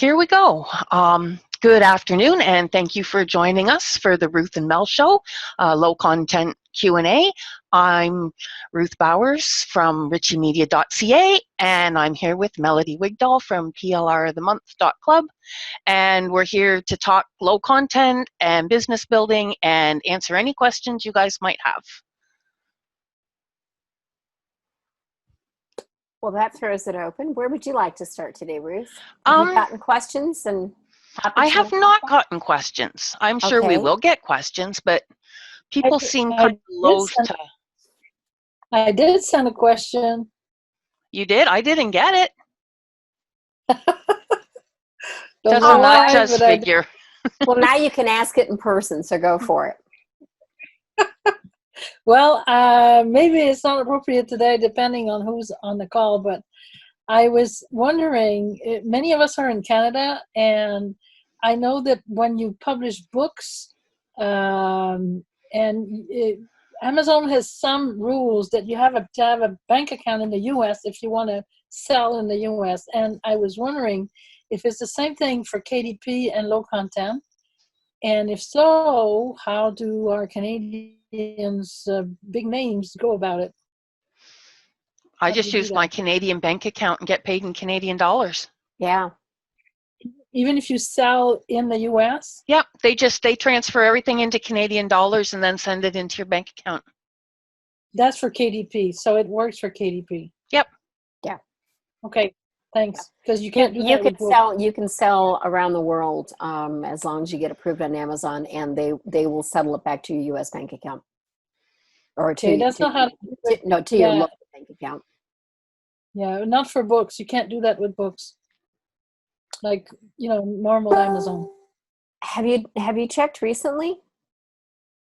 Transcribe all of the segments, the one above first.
Here we go. Good afternoon, and thank you for joining us for the Ruth and Mel Show, low content Q&A. I'm Ruth Bowers from richiemedia.ca, and I'm here with Melody Wigdahl from plrofthemonth.club, and we're here to talk low content and business building and answer any questions you guys might have. Well, that throws it open. Where would you like to start today, Ruth? Have you gotten questions and I have not gotten questions. I'm sure we will get questions, but people seem kind of loath to. I did send a question. You did? I didn't get it. Doesn't that just figure? Well, now you can ask it in person, so go for it. Well, maybe it's not appropriate today, depending on who's on the call, but I was wondering, many of us are in Canada, and I know that when you publish books, Amazon has some rules that you have to have a bank account in the U.S. if you want to sell in the U.S. And I was wondering if it's the same thing for KDP and low content, and if so, how do our Canadians, big names, go about it? I just use my Canadian bank account and get paid in Canadian dollars. Yeah. Even if you sell in the U.S.? Yep, they transfer everything into Canadian dollars and then send it into your bank account. That's for KDP, so it works for KDP. Yep. Yeah. Okay, thanks. Because you can't do that. You can sell around the world as long as you get approved on Amazon, and they will settle it back to your U.S. bank account, or to your local bank account. Yeah, not for books. You can't do that with books. Like, normal Amazon. Have you checked recently?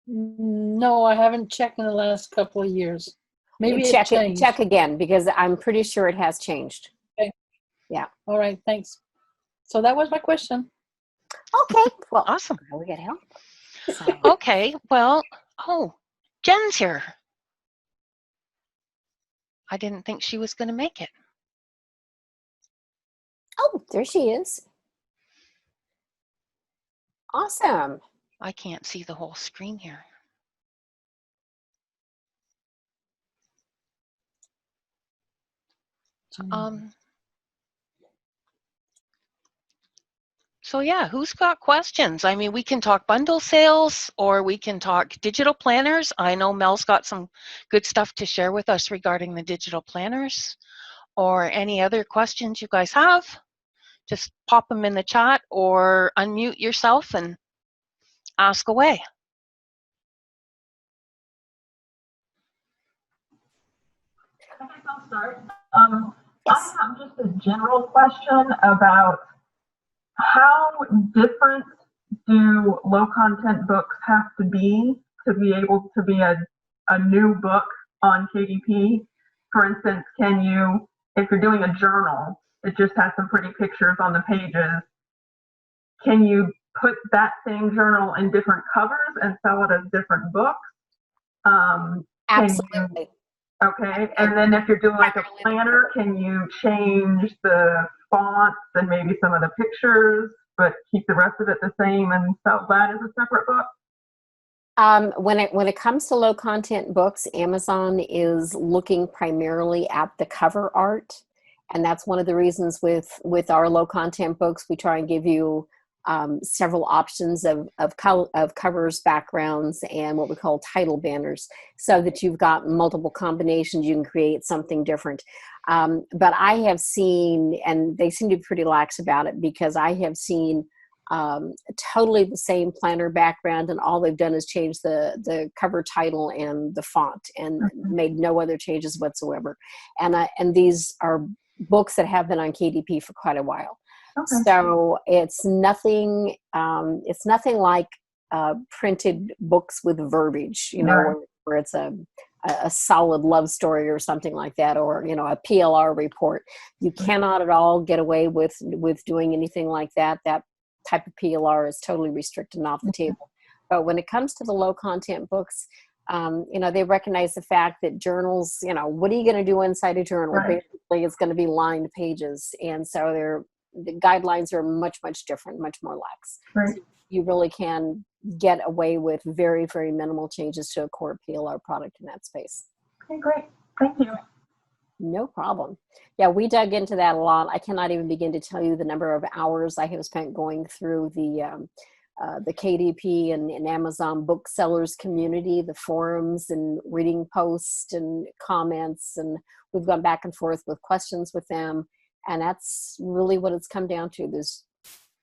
No, I haven't checked in the last couple of years. Maybe it changed. Check again, because I'm pretty sure it has changed. Okay. Yeah. All right, thanks. So that was my question. Okay. Well, awesome. We get help. Okay. Well, Jen's here. I didn't think she was going to make it. Oh, there she is. Awesome. I can't see the whole screen here. So yeah, who's got questions? I mean, we can talk bundle sales, or we can talk digital planners. I know Mel's got some good stuff to share with us regarding the digital planners, or any other questions you guys have. Just pop them in the chat or unmute yourself and ask away. I think I'll start. I have just a general question about how different do low content books have to be able to be a new book on KDP? For instance, can you, if you're doing a journal, it just has some pretty pictures on the pages, can you put that same journal in different covers and sell it as different books? Absolutely. Okay, and then if you're doing like a planner, can you change the fonts and maybe some of the pictures, but keep the rest of it the same and sell that as a separate book? When it comes to low content books, Amazon is looking primarily at the cover art, and that's one of the reasons with our low content books, we try and give you several options of covers, backgrounds, and what we call title banners, so that you've got multiple combinations. You can create something different. But I have seen, and they seem to be pretty lax about it, because I have seen totally the same planner background, and all they've done is change the cover title and the font, and made no other changes whatsoever. And these are books that have been on KDP for quite a while. Okay. So it's nothing like printed books with verbiage, where it's a solid love story or something like that, or a PLR report. You cannot at all get away with doing anything like that. That type of PLR is totally restricted and off the table. But when it comes to the low content books, they recognize the fact that journals, what are you going to do inside a journal? Right. Basically, it's going to be lined pages, and so the guidelines are much, much different, much more lax. Right. So you really can get away with very, very minimal changes to a core PLR product in that space. Okay, great. Thank you. No problem. Yeah, we dug into that a lot. I cannot even begin to tell you the number of hours I have spent going through the KDP and Amazon booksellers community, the forums, and reading posts and comments, and we've gone back and forth with questions with them, and that's really what it's come down to. There's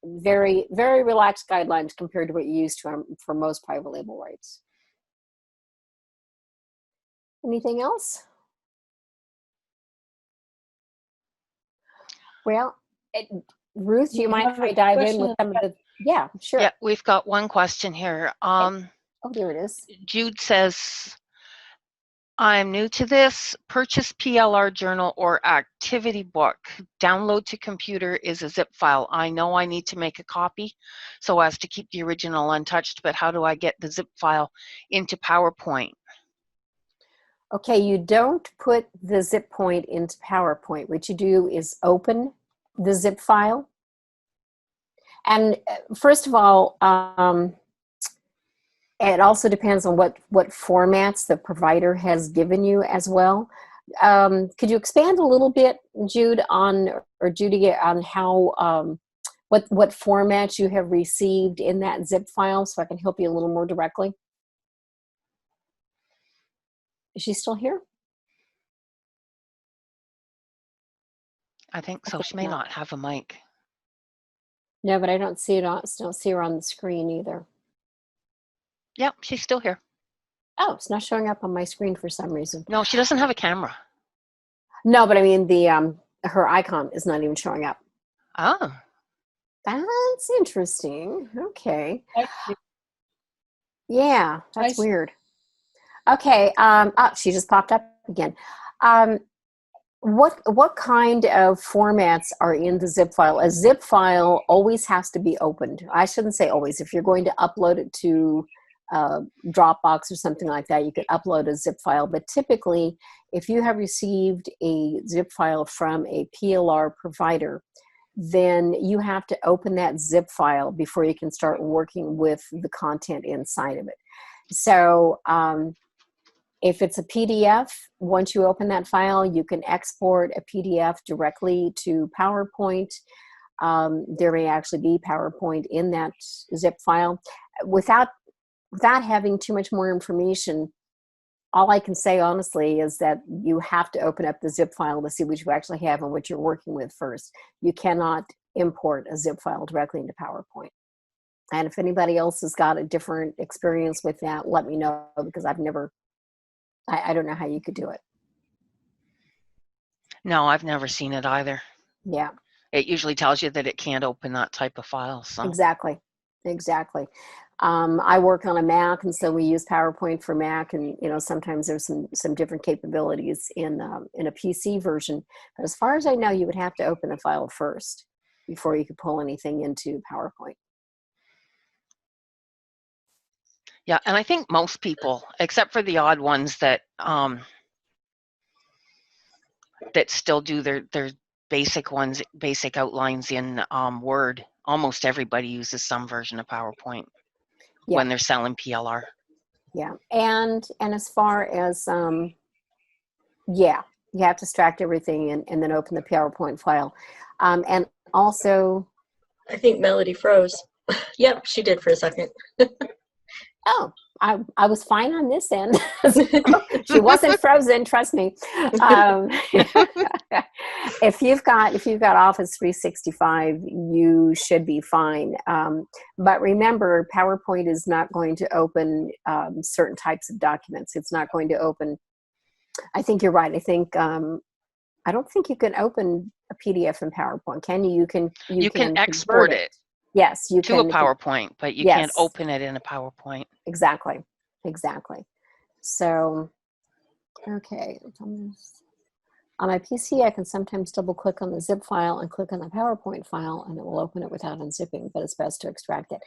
very, very relaxed guidelines compared to what you used to for most private label rights. Anything else? Well, Ruth, do you mind if I dive in with some of the, yeah, sure. Yeah, we've got one question here. Oh, there it is. Jude says, I'm new to this. Purchase PLR journal or activity book. Download to computer is a zip file. I know I need to make a copy so as to keep the original untouched, but how do I get the zip file into PowerPoint? Okay, you don't put the zip point into PowerPoint. What you do is open the zip file. And first of all, it also depends on what formats the provider has given you as well. Could you expand a little bit, Jude, or Judy, on how what formats you have received in that zip file, so I can help you a little more directly? Is she still here? I think so. She may not have a mic. No, but I don't see her on the screen either. Yep, she's still here. Oh, it's not showing up on my screen for some reason. No, she doesn't have a camera. No, but I mean her icon is not even showing up. Oh. That's interesting. Okay. Yeah, that's weird. Okay. She just popped up again. What kind of formats are in the zip file? A zip file always has to be opened. I shouldn't say always. If you're going to upload it to Dropbox or something like that, you could upload a zip file. But typically, if you have received a zip file from a PLR provider, then you have to open that zip file before you can start working with the content inside of it. So if it's a PDF, once you open that file, you can export a PDF directly to PowerPoint. There may actually be PowerPoint in that zip file. Without having too much more information, all I can say honestly is that you have to open up the zip file to see what you actually have and what you're working with first. You cannot import a zip file directly into PowerPoint. And if anybody else has got a different experience with that, let me know, because I don't know how you could do it. No, I've never seen it either. Yeah. It usually tells you that it can't open that type of file. So. Exactly. I work on a Mac, and so we use PowerPoint for Mac, and sometimes there's some different capabilities in a PC version. But as far as I know, you would have to open the file first before you could pull anything into PowerPoint. Yeah, and I think most people, except for the odd ones that that still do their basic outlines in Word, almost everybody uses some version of PowerPoint when they're selling PLR. Yeah, and as far as you have to extract everything and then open the PowerPoint file, and also. I think Melody froze. Yep, she did for a second. Oh, I was fine on this end. She wasn't frozen, trust me. If you've got Office 365, you should be fine. But remember, PowerPoint is not going to open certain types of documents. It's not going to open. I think you're right. I think I don't think you can open a PDF in PowerPoint. Can you? You can export it. Yes, you can. To a PowerPoint, but you can't open it in a PowerPoint. Exactly. So, okay. On my PC, I can sometimes double click on the zip file and click on the PowerPoint file, and it will open it without unzipping, but it's best to extract it.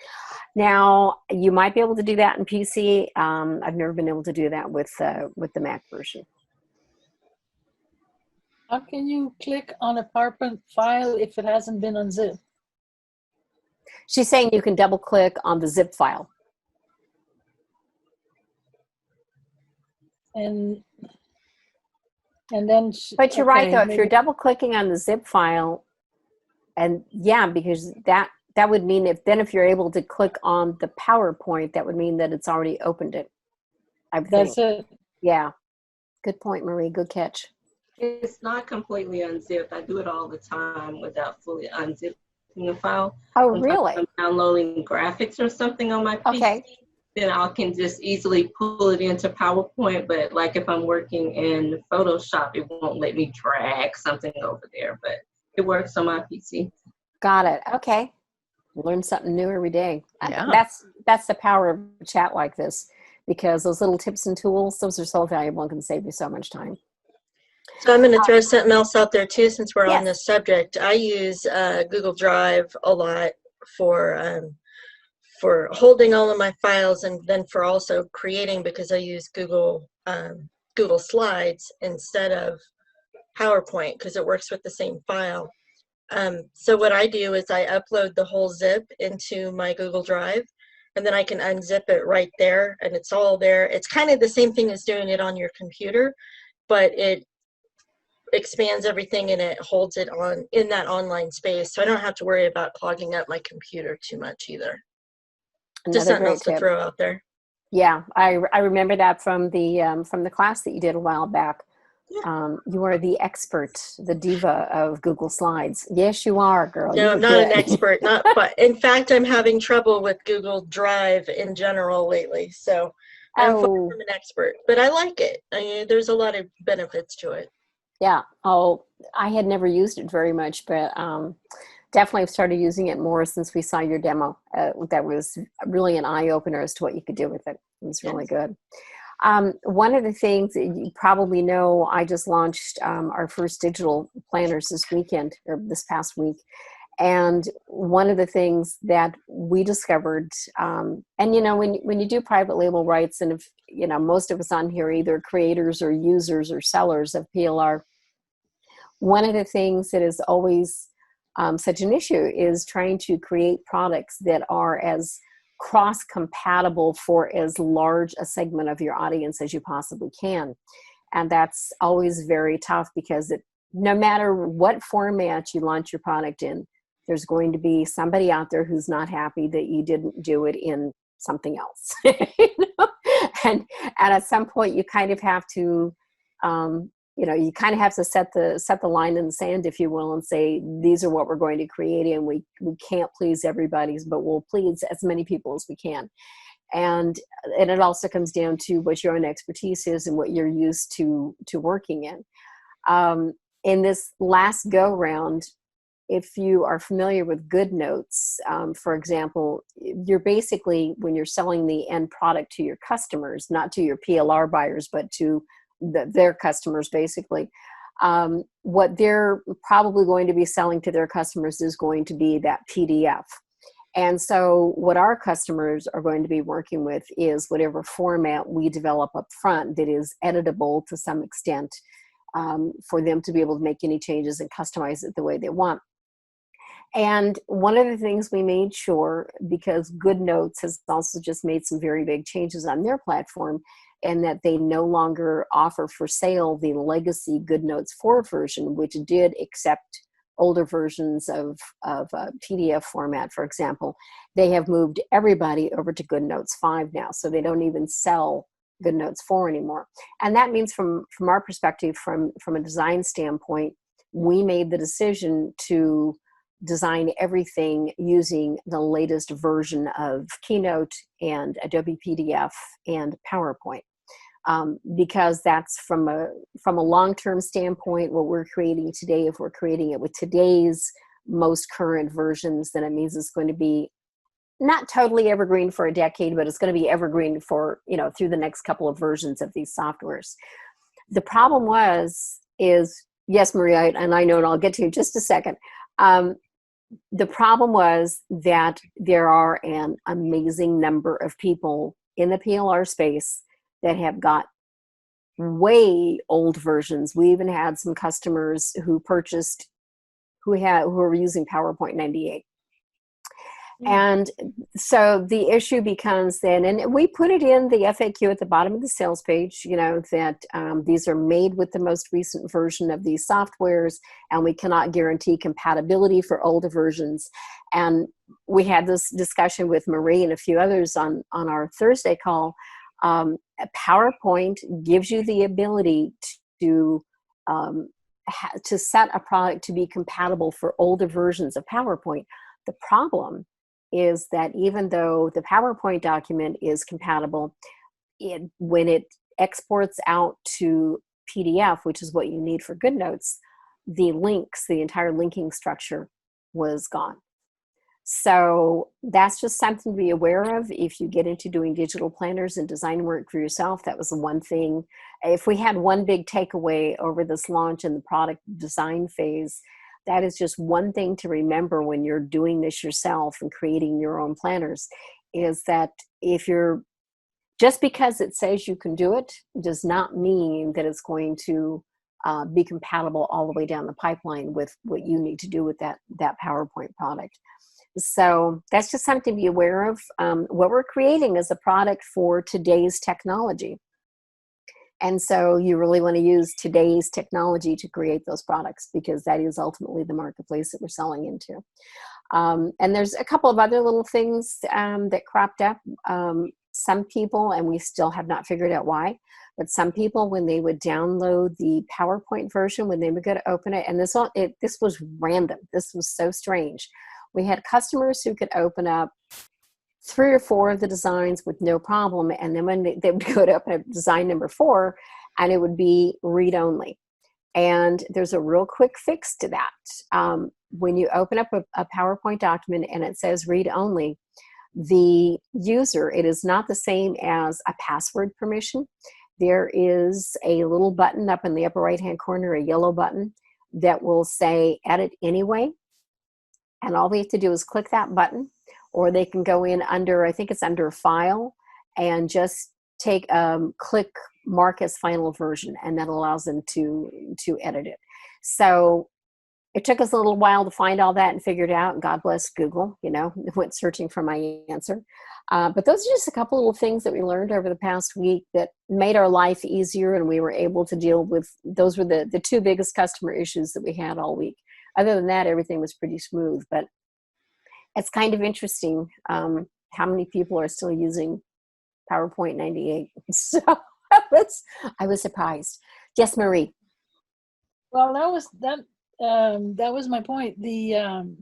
Now, you might be able to do that in PC. I've never been able to do that with the Mac version. How can you click on a PowerPoint file if it hasn't been unzipped? She's saying you can double click on the zip file. And then, But you're right, okay, though. If you're maybe- double clicking on the zip file, and yeah, because that would mean if you're able to click on the PowerPoint, that would mean that it's already opened it. I would think. that's it. Yeah. Good point, Marie. Good catch. It's not completely unzipped. I do it all the time without fully unzipping the file. Oh, Sometimes really? I'm downloading graphics or something on my PC. Okay. Then I can just easily pull it into PowerPoint. But like if I'm working in Photoshop, it won't let me drag something over there. But it works on my PC. Got it. Okay. Learn something new every day. Yeah. That's the power of a chat like this, because those little tips and tools, those are so valuable and can save you so much time. So I'm going to throw something else out there too, since we're on Yes. this subject. I use Google Drive a lot for holding all of my files, and then for also creating, because I use Google Slides instead of PowerPoint because it works with the same file. So what I do is I upload the whole zip into my Google Drive, and then I can unzip it right there, and it's all there. It's kind of the same thing as doing it on your computer, but it expands everything and it holds it on in that online space, so I don't have to worry about clogging up my computer too much either. Just Another something great else to tip. throw out there. Yeah, I remember that from the class that you did a while back. Yeah. You are the expert, the diva of Google Slides. Yes, you are, girl. No, You I'm were not an good. expert, but in fact, I'm having trouble with Google Drive in general lately. So I'm far Oh, from an expert, but I like it. There's a lot of benefits to it. yeah. Oh, I had never used it very much, but definitely have started using it more since we saw your demo. That was really an eye-opener as to what you could do with it. It was really good. One of the things that you probably know, I just launched our first digital planners this weekend, or this past week. And one of the things that we discovered, and when you do private label rights, and if most of us on here are either creators or users or sellers of PLR, one of the things that is always such an issue is trying to create products that are as cross-compatible for as large a segment of your audience as you possibly can. And that's always very tough, because no matter what format you launch your product in, there's going to be somebody out there who's not happy that you didn't do it in something else. And at some point you kind of have to you kind of have to set the line in the sand, if you will, and say, these are what we're going to create, and we can't please everybody, but we'll please as many people as we can. And it also comes down to what your own expertise is and what you're used to working in. In this last go round, if you are familiar with GoodNotes, for example, you're basically, when you're selling the end product to your customers, not to your PLR buyers, but to their customers, basically, what they're probably going to be selling to their customers is going to be that PDF. And so what our customers are going to be working with is whatever format we develop up front that is editable to some extent, for them to be able to make any changes and customize it the way they want. And one of the things we made sure, because GoodNotes has also just made some very big changes on their platform, and that they no longer offer for sale the legacy GoodNotes 4 version, which did accept older versions of PDF format, for example. They have moved everybody over to GoodNotes 5 now, so they don't even sell GoodNotes 4 anymore. And that means from our perspective, from a design standpoint, we made the decision to design everything using the latest version of Keynote and Adobe PDF and PowerPoint. Because that's from a long-term standpoint, what we're creating today, if we're creating it with today's most current versions, then it means it's going to be not totally evergreen for a decade, but it's going to be evergreen for, through the next couple of versions of these softwares. The problem is, yes, Maria, and I know, and I'll get to you in just a second. The problem was that there are an amazing number of people in the PLR space that have got way old versions. We even had some customers who purchased, who were using PowerPoint 98. And so the issue becomes then, and we put it in the FAQ at the bottom of the sales page, you know, that these are made with the most recent version of these softwares, and we cannot guarantee compatibility for older versions. And we had this discussion with Marie and a few others on our Thursday call. PowerPoint gives you the ability to set a product to be compatible for older versions of PowerPoint. The problem is that even though the PowerPoint document is compatible, when it exports out to PDF, which is what you need for GoodNotes, the links, the entire linking structure was gone. So that's just something to be aware of if you get into doing digital planners and design work for yourself. That was the one thing. If we had one big takeaway over this launch and the product design phase, that is just one thing to remember when you're doing this yourself and creating your own planners, is that if you're, just because it says you can do it does not mean that it's going to be compatible all the way down the pipeline with what you need to do with that PowerPoint product. So that's just something to be aware of. What we're creating is a product for today's technology. And so you really want to use today's technology to create those products, because that is ultimately the marketplace that we're selling into. And there's a couple of other little things that cropped up. Some people, and we still have not figured out why, but some people, when they would download the PowerPoint version, when they would go to open it, and this was random. This was so strange. We had customers who could open up 3 or 4 of the designs with no problem, and then when they would go to open up design number 4, and it would be read-only. And there's a real quick fix to that. When you open up a PowerPoint document and it says read-only, the user, it is not the same as a password permission. There is a little button up in the upper right-hand corner, a yellow button, that will say edit anyway. And all they have to do is click that button, or they can go in under, I think it's under File, and just take click Mark as Final Version, and that allows them to edit it. So it took us a little while to find all that and figure it out. And God bless Google, you know, went searching for my answer. But those are just a couple little things that we learned over the past week that made our life easier, and we were able to deal with. Those were the 2 biggest customer issues that we had all week. Other than that, everything was pretty smooth. But it's kind of interesting how many people are still using PowerPoint 98. So I was surprised. Yes, Marie. Well, that was my point. The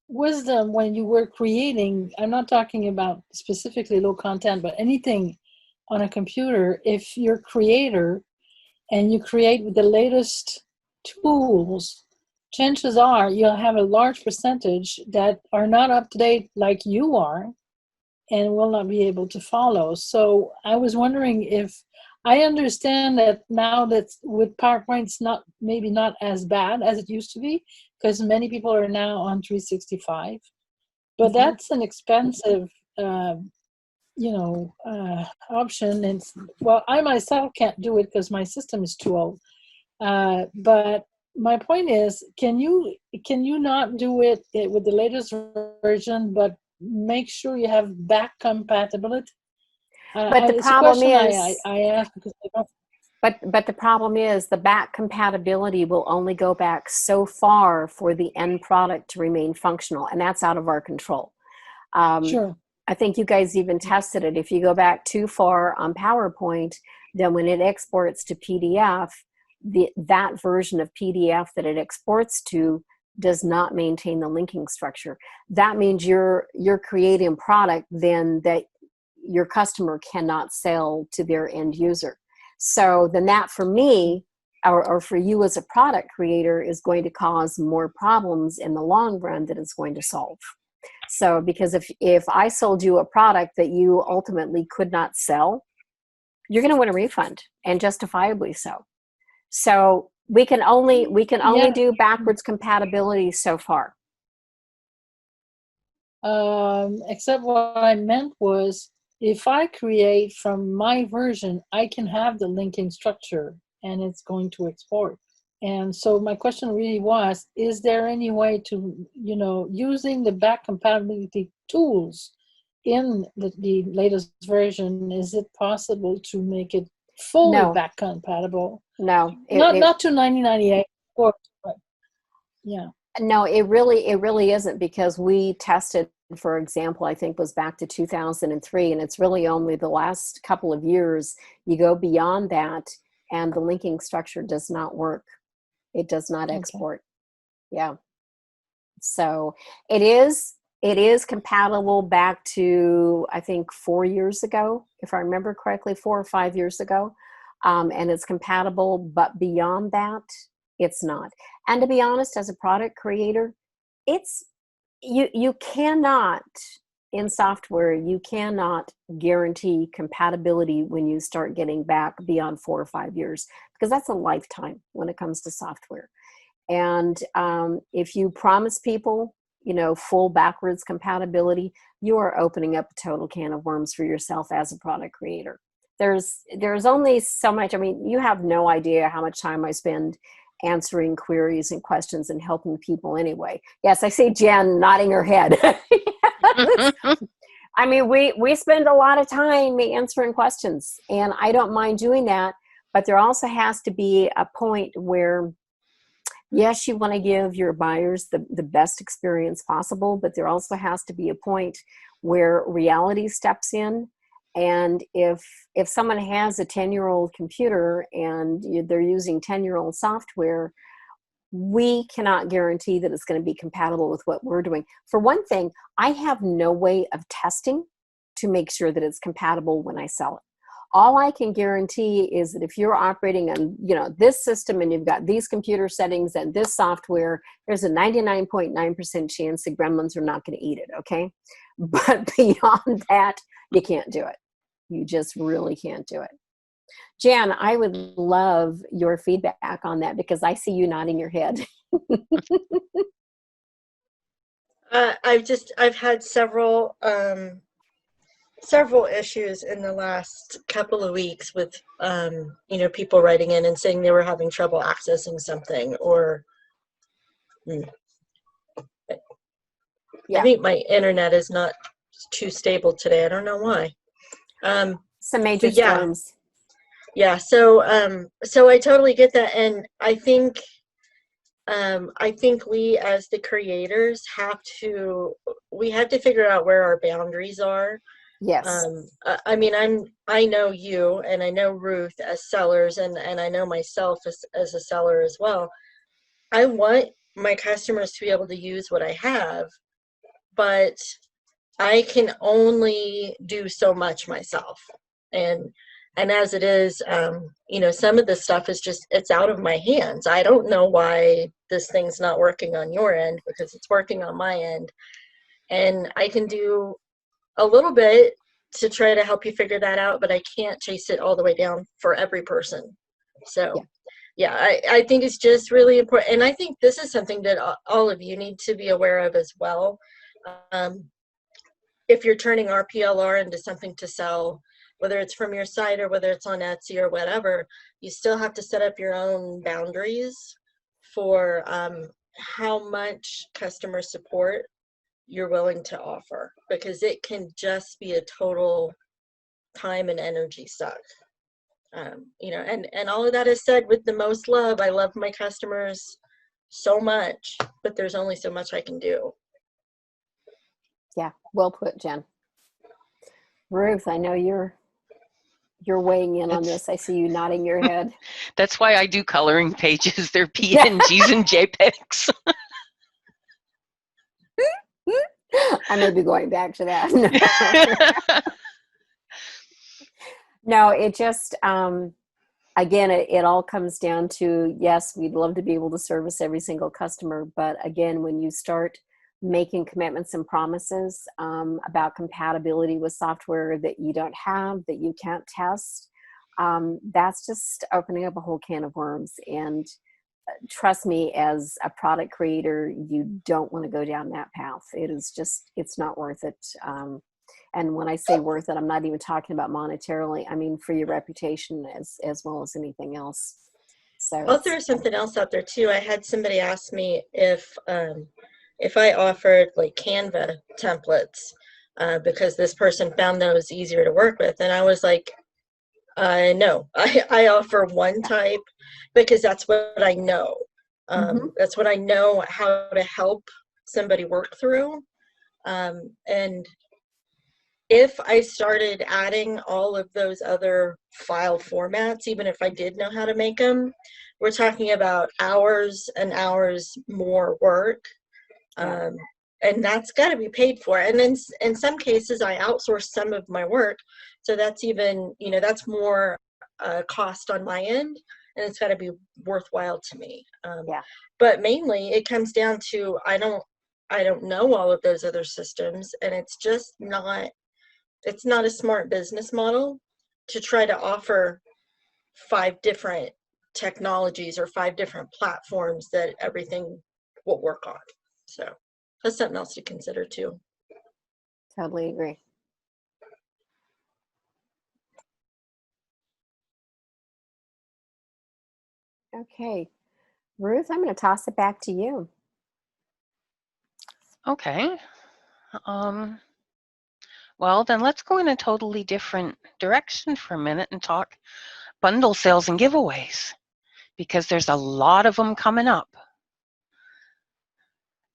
wisdom when you were creating, I'm not talking about specifically low content, but anything on a computer, if you're a creator and you create with the latest tools, chances are you'll have a large percentage that are not up to date like you are and will not be able to follow. So I was wondering, if I understand that now that with PowerPoint, it's maybe not as bad as it used to be, because many people are now on 365, but that's an expensive option. And well, I myself can't do it because my system is too old. But my point is, can you not do it with the latest version, but make sure you have back compatibility? But the problem is, I ask because I don't. But the problem is, the back compatibility will only go back so far for the end product to remain functional, and that's out of our control. Sure. I think you guys even tested it. If you go back too far on PowerPoint, then when it exports to PDF, that version of PDF that it exports to does not maintain the linking structure. That means you're creating a product then that your customer cannot sell to their end user. So then that, for me, or for you as a product creator, is going to cause more problems in the long run than it's going to solve. So because if I sold you a product that you ultimately could not sell, you're going to want a refund, and justifiably so. So we can only do backwards compatibility so far. Except what I meant was, if I create from my version, I can have the linking structure and it's going to export. And so my question really was, is there any way to, using the back compatibility tools in the latest version, is it possible to make it fully No. back compatible? No. Not to 1998, of course, but yeah. No, it really isn't, because we tested, for example, I think was back to 2003, and it's really only the last couple of years you go beyond that and the linking structure does not work. It does not export. Yeah. So it is compatible back to, I think, 4 years ago, if I remember correctly, 4 or 5 years ago. And it's compatible, but beyond that, it's not. And to be honest, as a product creator, it's, you cannot, in software, you cannot guarantee compatibility when you start getting back beyond 4 or 5 years, because that's a lifetime when it comes to software. And if you promise people, full backwards compatibility, you are opening up a total can of worms for yourself as a product creator. There's only so much. I mean, you have no idea how much time I spend answering queries and questions and helping people anyway. Yes, I see Jen nodding her head. I mean, we spend a lot of time answering questions, and I don't mind doing that, but there also has to be a point where, yes, you want to give your buyers the best experience possible, but there also has to be a point where reality steps in. And if someone has a 10-year-old computer and they're using 10-year-old software, we cannot guarantee that it's going to be compatible with what we're doing. For one thing, I have no way of testing to make sure that it's compatible when I sell it. All I can guarantee is that if you're operating on, this system and you've got these computer settings and this software, there's a 99.9% chance the gremlins are not going to eat it, okay? But beyond that, you can't do it. You just really can't do it. Jan, I would love your feedback on that, because I see you nodding your head. I've had several issues in the last couple of weeks with people writing in and saying they were having trouble accessing something, or I think my internet is not too stable today. I don't know why. Some major storms. Yeah. So I totally get that, and I think we as the creators have to figure out where our boundaries are. Yes. I mean, I know you and I know Ruth as sellers, and I know myself as a seller as well. I want my customers to be able to use what I have, but I can only do so much myself. And as it is, some of this stuff is just, it's out of my hands. I don't know why this thing's not working on your end, because it's working on my end. And I can do a little bit to try to help you figure that out, but I can't chase it all the way down for every person. So I think it's just really important. And I think this is something that all of you need to be aware of as well. If you're turning RPLR into something to sell, whether it's from your site or whether it's on Etsy or whatever, you still have to set up your own boundaries for how much customer support you're willing to offer, because it can just be a total time and energy suck. And all of that is said with the most love. I love my customers so much, but there's only so much I can do. Yeah, well put, Jen. Ruth, I know you're weighing in on this. I see you nodding your head. That's why I do coloring pages. They're PNGs and JPEGs. I may be going back to that. No, it just, again, it all comes down to, yes, we'd love to be able to service every single customer. But again, when you start making commitments and promises about compatibility with software that you don't have, that you can't test, that's just opening up a whole can of worms. And trust me, as a product creator, you don't want to go down that path. It is just, it's not worth it. And when I say worth it, I'm not even talking about monetarily. I mean, for your reputation as well as anything else. So I'll throw something else out there too. I had somebody ask me if I offered like Canva templates because this person found those easier to work with, and I was like, no, I offer one type because that's what I know. That's what I know how to help somebody work through. And if I started adding all of those other file formats, even if I did know how to make them, we're talking about hours and hours more work. And that's got to be paid for. And then in some cases, I outsource some of my work. So that's even, that's more cost on my end, and it's got to be worthwhile to me. But mainly it comes down to, I don't know all of those other systems, and it's just not a smart business model to try to offer 5 different technologies or 5 different platforms that everything will work on. So that's something else to consider too. Totally agree. Okay, Ruth, I'm going to toss it back to you. Okay. Well, then let's go in a totally different direction for a minute and talk bundle sales and giveaways, because there's a lot of them coming up.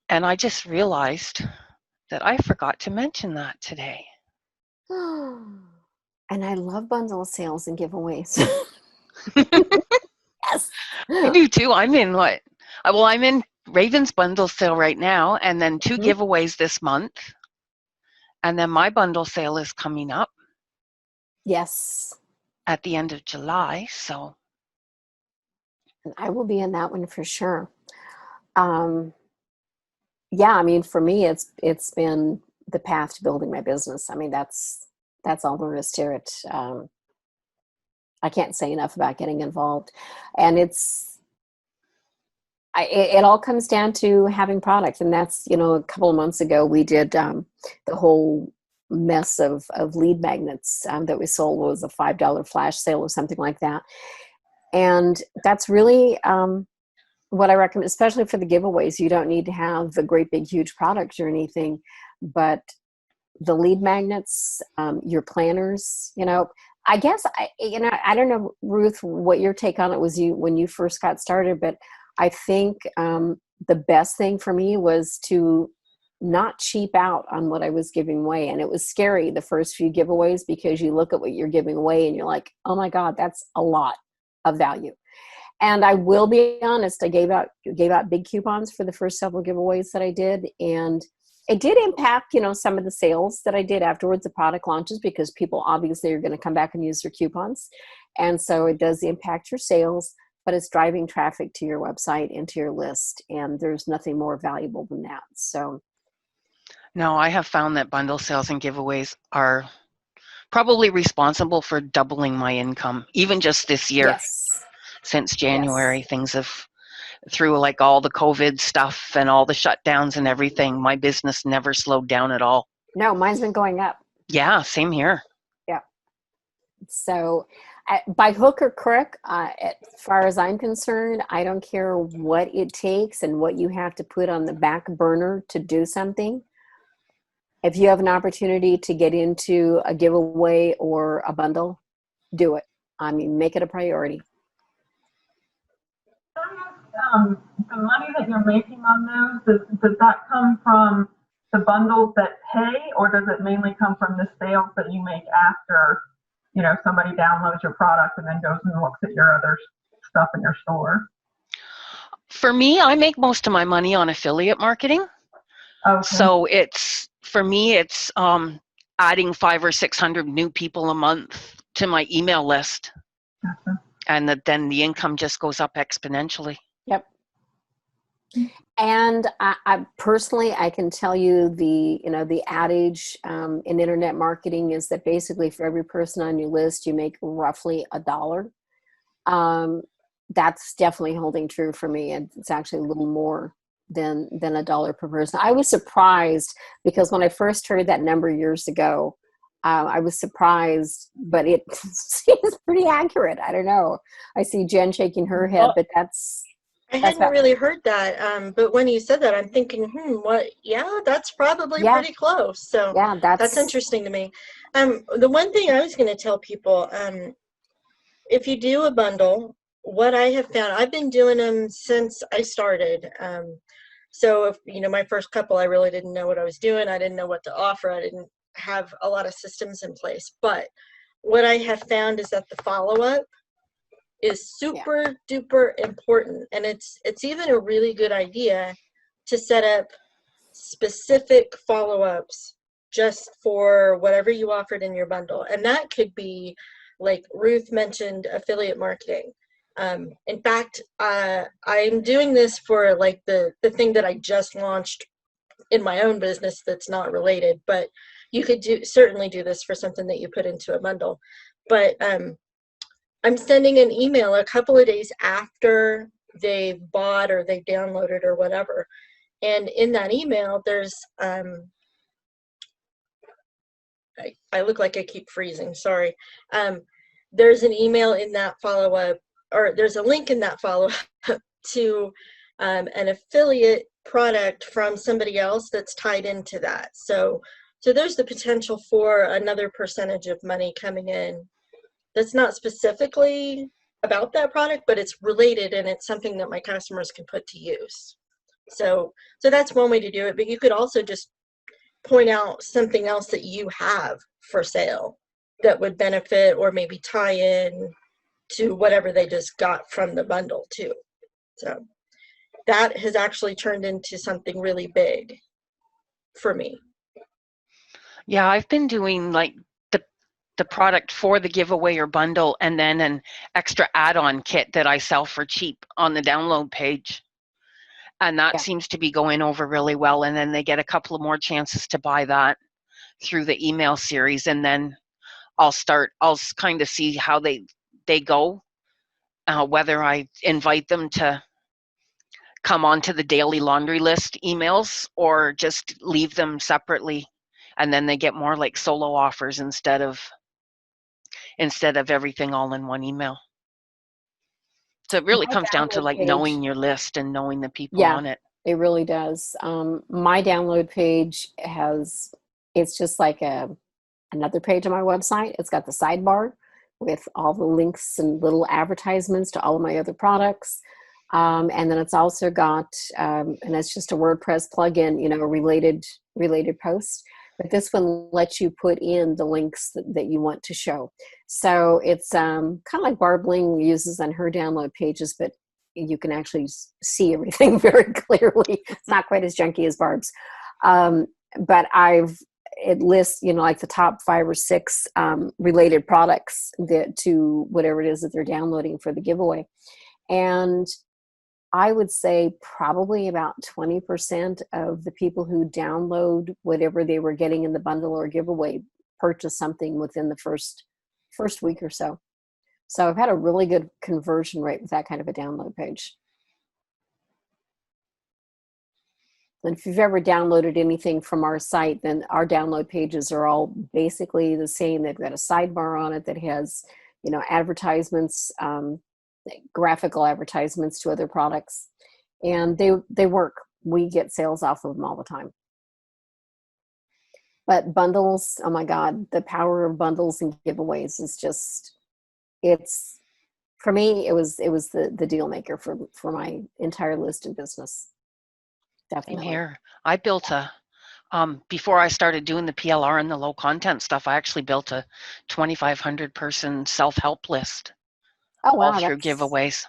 And I just realized that I forgot to mention that today. And I love bundle sales and giveaways. Yes. I do too. I'm in Raven's bundle sale right now, and then 2 giveaways this month. And then my bundle sale is coming up. Yes. At the end of July, so. And I will be in that one for sure. Yeah, I mean, for me, it's been the path to building my business. I mean, that's all there is to it. I can't say enough about getting involved, and it all comes down to having product. And that's, a couple of months ago we did the whole mess of lead magnets that we sold. Was a $5 flash sale or something like that, and that's really what I recommend, especially for the giveaways. You don't need to have a great big huge product or anything, but the lead magnets, your planners, I guess I don't know, Ruth, what your take on it was when you first got started, but I think the best thing for me was to not cheap out on what I was giving away. And it was scary the first few giveaways, because you look at what you're giving away and you're like, oh my God, that's a lot of value. And I will be honest, I gave out big coupons for the first several giveaways that I did. And it did impact, some of the sales that I did afterwards, the product launches, because people obviously are going to come back and use their coupons. And so it does impact your sales, but it's driving traffic to your website and to your list. And there's nothing more valuable than that. So. No, I have found that bundle sales and giveaways are probably responsible for doubling my income, even just this year. Yes. Since January, things have, through like all the COVID stuff and all the shutdowns and everything, my business never slowed down at all. No, mine's been going up. Yeah, same here. Yeah. So by hook or crook, as far as I'm concerned, I don't care what it takes and what you have to put on the back burner to do something. If you have an opportunity to get into a giveaway or a bundle, do it. I mean, make it a priority. The money that you're making on those, does that come from the bundles that pay, or does it mainly come from the sales that you make after, somebody downloads your product and then goes and looks at your other stuff in your store? For me, I make most of my money on affiliate marketing. Okay. So for me, it's adding 500 or 600 new people a month to my email list. Gotcha. And then the income just goes up exponentially. Yep. And I personally, I can tell you the adage in internet marketing is that basically for every person on your list, you make roughly $1. That's definitely holding true for me. And it's actually a little more than a dollar per person. I was surprised because when I first heard that number years ago, I was surprised, but it seems pretty accurate. I don't know. I see Jen shaking her head, but I that's hadn't about, really heard that, but when you said that, I'm thinking, what? Yeah, that's probably yeah, pretty close. So yeah, that's interesting to me. The one thing I was going to tell people, if you do a bundle, what I have found, I've been doing them since I started. So if, my first couple, I really didn't know what I was doing. I didn't know what to offer. I didn't have a lot of systems in place. But what I have found is that the follow-up is super duper important, and it's even a really good idea to set up specific follow-ups just for whatever you offered in your bundle. And that could be, like Ruth mentioned, affiliate marketing. In fact, I'm doing this for like the thing that I just launched in my own business that's not related, but you could certainly do this for something that you put into a bundle. But I'm sending an email a couple of days after they've bought or they've downloaded or whatever. And in that email, there's, I look like I keep freezing, sorry. There's an email in that follow-up, or there's a link in that follow-up to an affiliate product from somebody else that's tied into that. So there's the potential for another percentage of money coming in that's not specifically about that product, but it's related and it's something that my customers can put to use. So that's one way to do it, but you could also just point out something else that you have for sale that would benefit or maybe tie in to whatever they just got from the bundle too. So that has actually turned into something really big for me. Yeah, I've been doing like the product for the giveaway or bundle, and then an extra add-on kit that I sell for cheap on the download page. And that seems to be going over really well. And then they get a couple of more chances to buy that through the email series. And then I'll kind of see how they go, whether I invite them to come onto the daily laundry list emails or just leave them separately. And then they get more like solo offers instead of everything all in one email. So it really comes down to like knowing your list and knowing the people on it. It really does. My download page it's just like another page on my website. It's got the sidebar with all the links and little advertisements to all of my other products. And then it's also got, and it's just a WordPress plugin, related posts. But this one lets you put in the links that you want to show. So it's kind of like Barb Ling uses on her download pages, but you can actually see everything very clearly. It's not quite as junky as Barb's. But it lists, like the top 5 or 6 related products to whatever it is that they're downloading for the giveaway. And I would say probably about 20% of the people who download whatever they were getting in the bundle or giveaway purchase something within the first week or so. So I've had a really good conversion rate with that kind of a download page. And if you've ever downloaded anything from our site, then our download pages are all basically the same. They've got a sidebar on it that has, advertisements, graphical advertisements to other products, and they work. We get sales off of them all the time. But bundles, oh my God, the power of bundles and giveaways is just, for me, it was the deal maker for my entire list and business. Definitely. In here, I built before I started doing the PLR and the low content stuff, I actually built a 2,500 person self-help list. Oh wow! All through giveaways.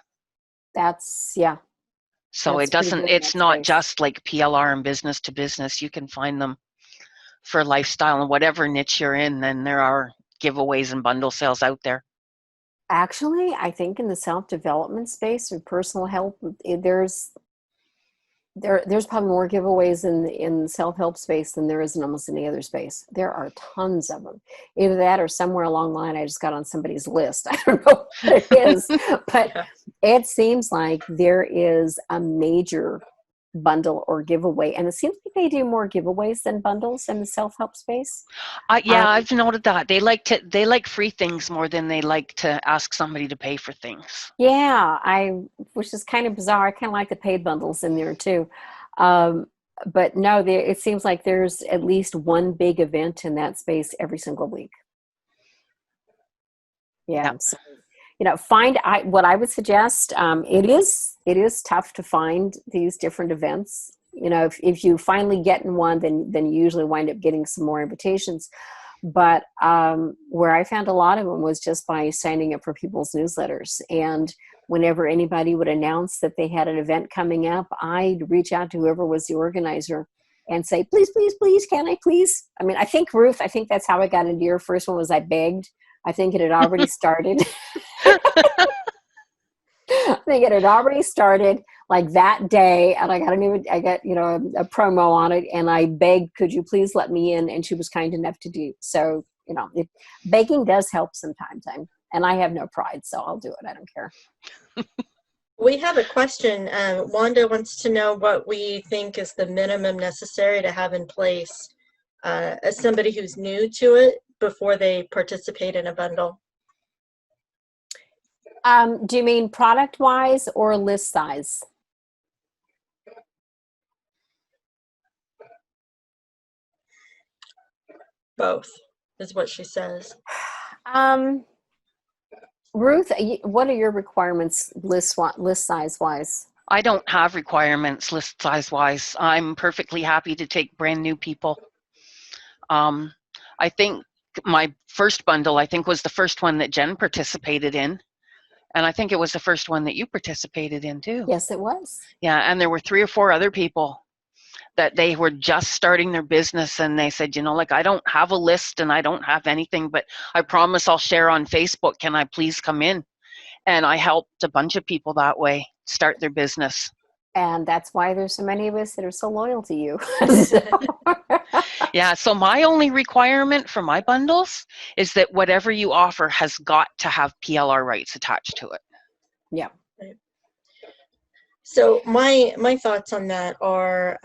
So it's not just like PLR and business to business. You can find them for lifestyle and whatever niche you're in. Then there are giveaways and bundle sales out there. Actually, I think in the self-development space or personal help, there's probably more giveaways in the self-help space than there is in almost any other space. There are tons of them. Either that or somewhere along the line I just got on somebody's list. I don't know what it is, but it seems like there is a major bundle or giveaway. And it seems like they do more giveaways than bundles in the self-help space. Yeah, I've noted that they like free things more than they like to ask somebody to pay for things. Yeah, which is kind of bizarre. I kind of like the paid bundles in there too. But no, it seems like there's at least one big event in that space every single week. Yeah. Yep. So, what I would suggest, it is tough to find these different events. If you finally get in one, then you usually wind up getting some more invitations. But where I found a lot of them was just by signing up for people's newsletters. And whenever anybody would announce that they had an event coming up, I'd reach out to whoever was the organizer and say, please, please, please, can I please? I mean, Ruth, I think that's how I got into your first one was I begged. I think it had already started. I think it had already started like that day, and I got a promo on it, and I begged, could you please let me in? And she was kind enough to do. So, begging does help sometimes. And I have no pride, so I'll do it. I don't care. We have a question. Wanda wants to know what we think is the minimum necessary to have in place as somebody who's new to it before they participate in a bundle. Do you mean product-wise or list size? Both is what she says. Ruth, what are your requirements list size wise? I don't have requirements list size wise. I'm perfectly happy to take brand new people. I think my first bundle, was the first one that Jen participated in. And I think it was the first one that you participated in too. Yes, it was. Yeah, and there were 3 or 4 other people that they were just starting their business, and they said, I don't have a list and I don't have anything, but I promise I'll share on Facebook. Can I please come in? And I helped a bunch of people that way start their business. And that's why there's so many of us that are so loyal to you. Yeah, so my only requirement for my bundles is that whatever you offer has got to have PLR rights attached to it. Yeah. So my thoughts on that are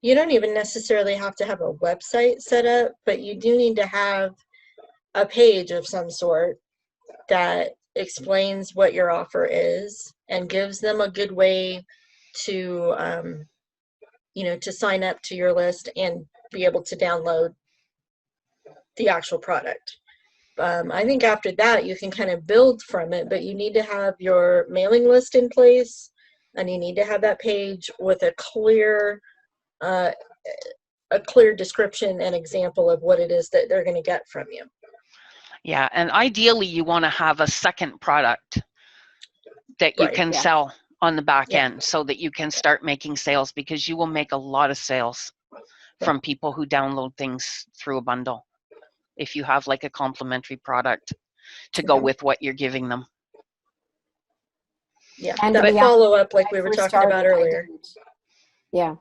you don't even necessarily have to have a website set up, but you do need to have a page of some sort that explains what your offer is and gives them a good way to to sign up to your list and be able to download the actual product. I think after that you can kind of build from it, but you need to have your mailing list in place, and you need to have that page with a clear description and example of what it is that they're going to get from you. Yeah, and ideally you want to have a second product that you can sell on the back end so that you can start making sales, because you will make a lot of sales from people who download things through a bundle if you have like a complimentary product to go with what you're giving them. Yeah, and that follow-up like we were talking about earlier. Yeah.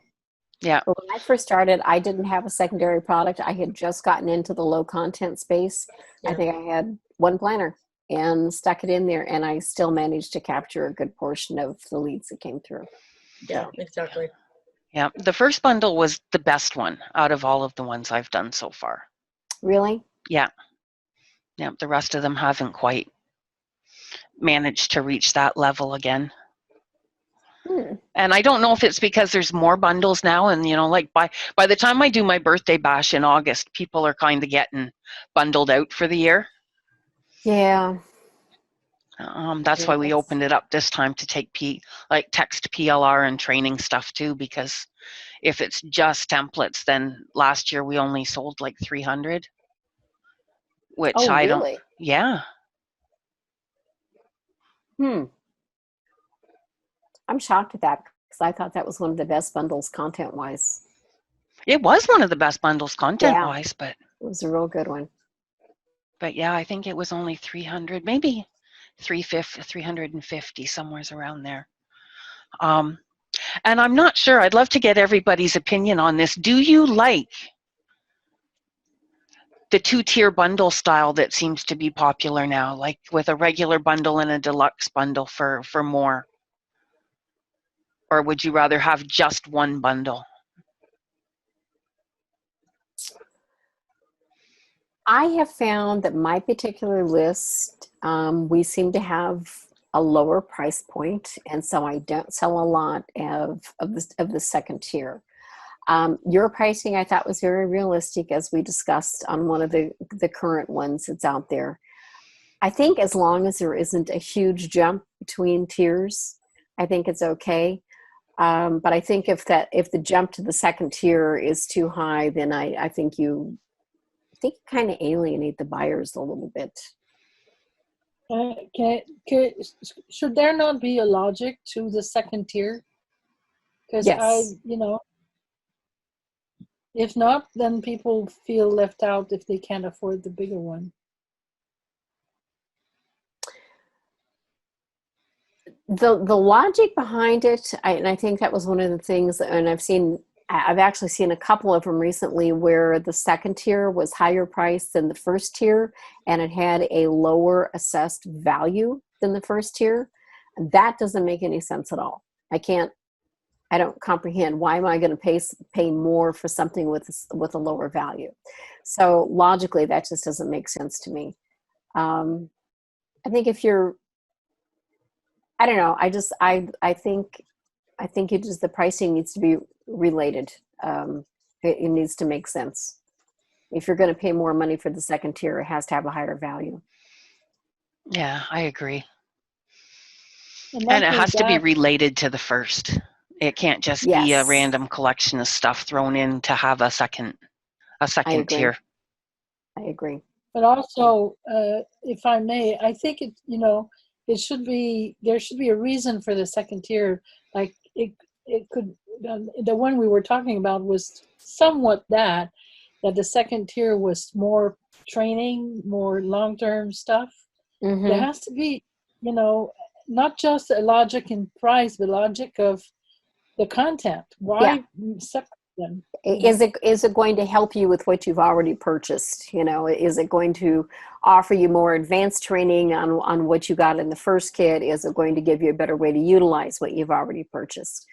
But when I first started, I didn't have a secondary product. I had just gotten into the low content space. I think I had one planner and stuck it in there, and I still managed to capture a good portion of the leads that came through. Yeah, exactly. Yeah, the first bundle was the best one out of all of the ones I've done so far. Really? Yeah. Yeah, the rest of them haven't quite managed to reach that level again. And I don't know if it's because there's more bundles now, and like by the time I do my birthday bash in August, people are kind of getting bundled out for the year. Yeah. That's why we opened it up this time to take text PLR and training stuff too, because if it's just templates, then last year we only sold like 300, which I don't. Yeah. I'm shocked at that, because I thought that was one of the best bundles content-wise. It was one of the best bundles content-wise, but it was a real good one. But yeah, I think it was only 300, maybe 350, somewhere around there. And I'm not sure. I'd love to get everybody's opinion on this. Do you like the 2-tier bundle style that seems to be popular now, like with a regular bundle and a deluxe bundle for more? Or would you rather have just one bundle? I have found that my particular list, we seem to have a lower price point, and so I don't sell a lot of the second tier. Your pricing I thought was very realistic, as we discussed on one of the current ones that's out there. I think as long as there isn't a huge jump between tiers, I think it's okay. But I think if the jump to the second tier is too high, then I think you kind of alienate the buyers a little bit. Should there not be a logic to the second tier? Because Yes. if not, then people feel left out if they can't afford the bigger one. The logic behind it, and I think that was one of the things, and I've actually seen a couple of them recently where the second tier was higher priced than the first tier, and it had a lower assessed value than the first tier. That doesn't make any sense at all. I don't comprehend, why am I going to pay more for something with a lower value? So logically, that just doesn't make sense to me. I think I don't know. I think the pricing needs to be related. It needs to make sense. If you're going to pay more money for the second tier, it has to have a higher value. Yeah, I agree. And it has to be related to the first. It can't just be a random collection of stuff thrown in to have a second tier. I agree. But also, if I may, I think there should be a reason for the second tier. Like it could, the one we were talking about was somewhat that the second tier was more training, more long-term stuff. Mm-hmm. There has to be, not just a logic in price, but logic of the content. Why separate them? Is it going to help you with what you've already purchased? Is it going to offer you more advanced training on what you got in the first kit? Is it going to give you a better way to utilize what you've already purchased?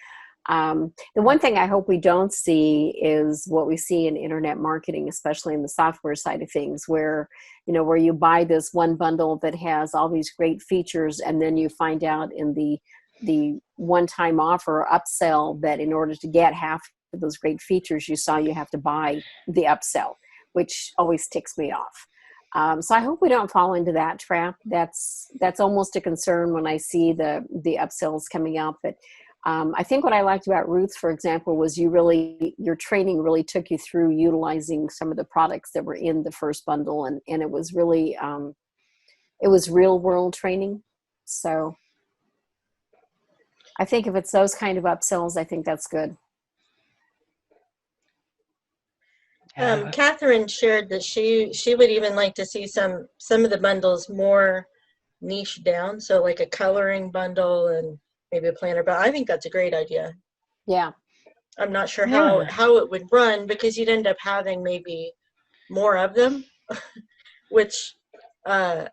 The one thing I hope we don't see is what we see in internet marketing, especially in the software side of things, where you buy this one bundle that has all these great features, and then you find out in the one-time offer or upsell that in order to get half of those great features you have to buy the upsell, which always ticks me off. So I hope we don't fall into that trap. That's almost a concern when I see the upsells coming out. But I think what I liked about Ruth, for example, was your training really took you through utilizing some of the products that were in the first bundle, and it was really it was real world training. So I think if it's those kind of upsells, I think that's good. Catherine shared that she would even like to see some of the bundles more niche down, so like a coloring bundle and maybe a planner. But I think that's a great idea. Yeah. I'm not sure how it would run, because you'd end up having maybe more of them, which a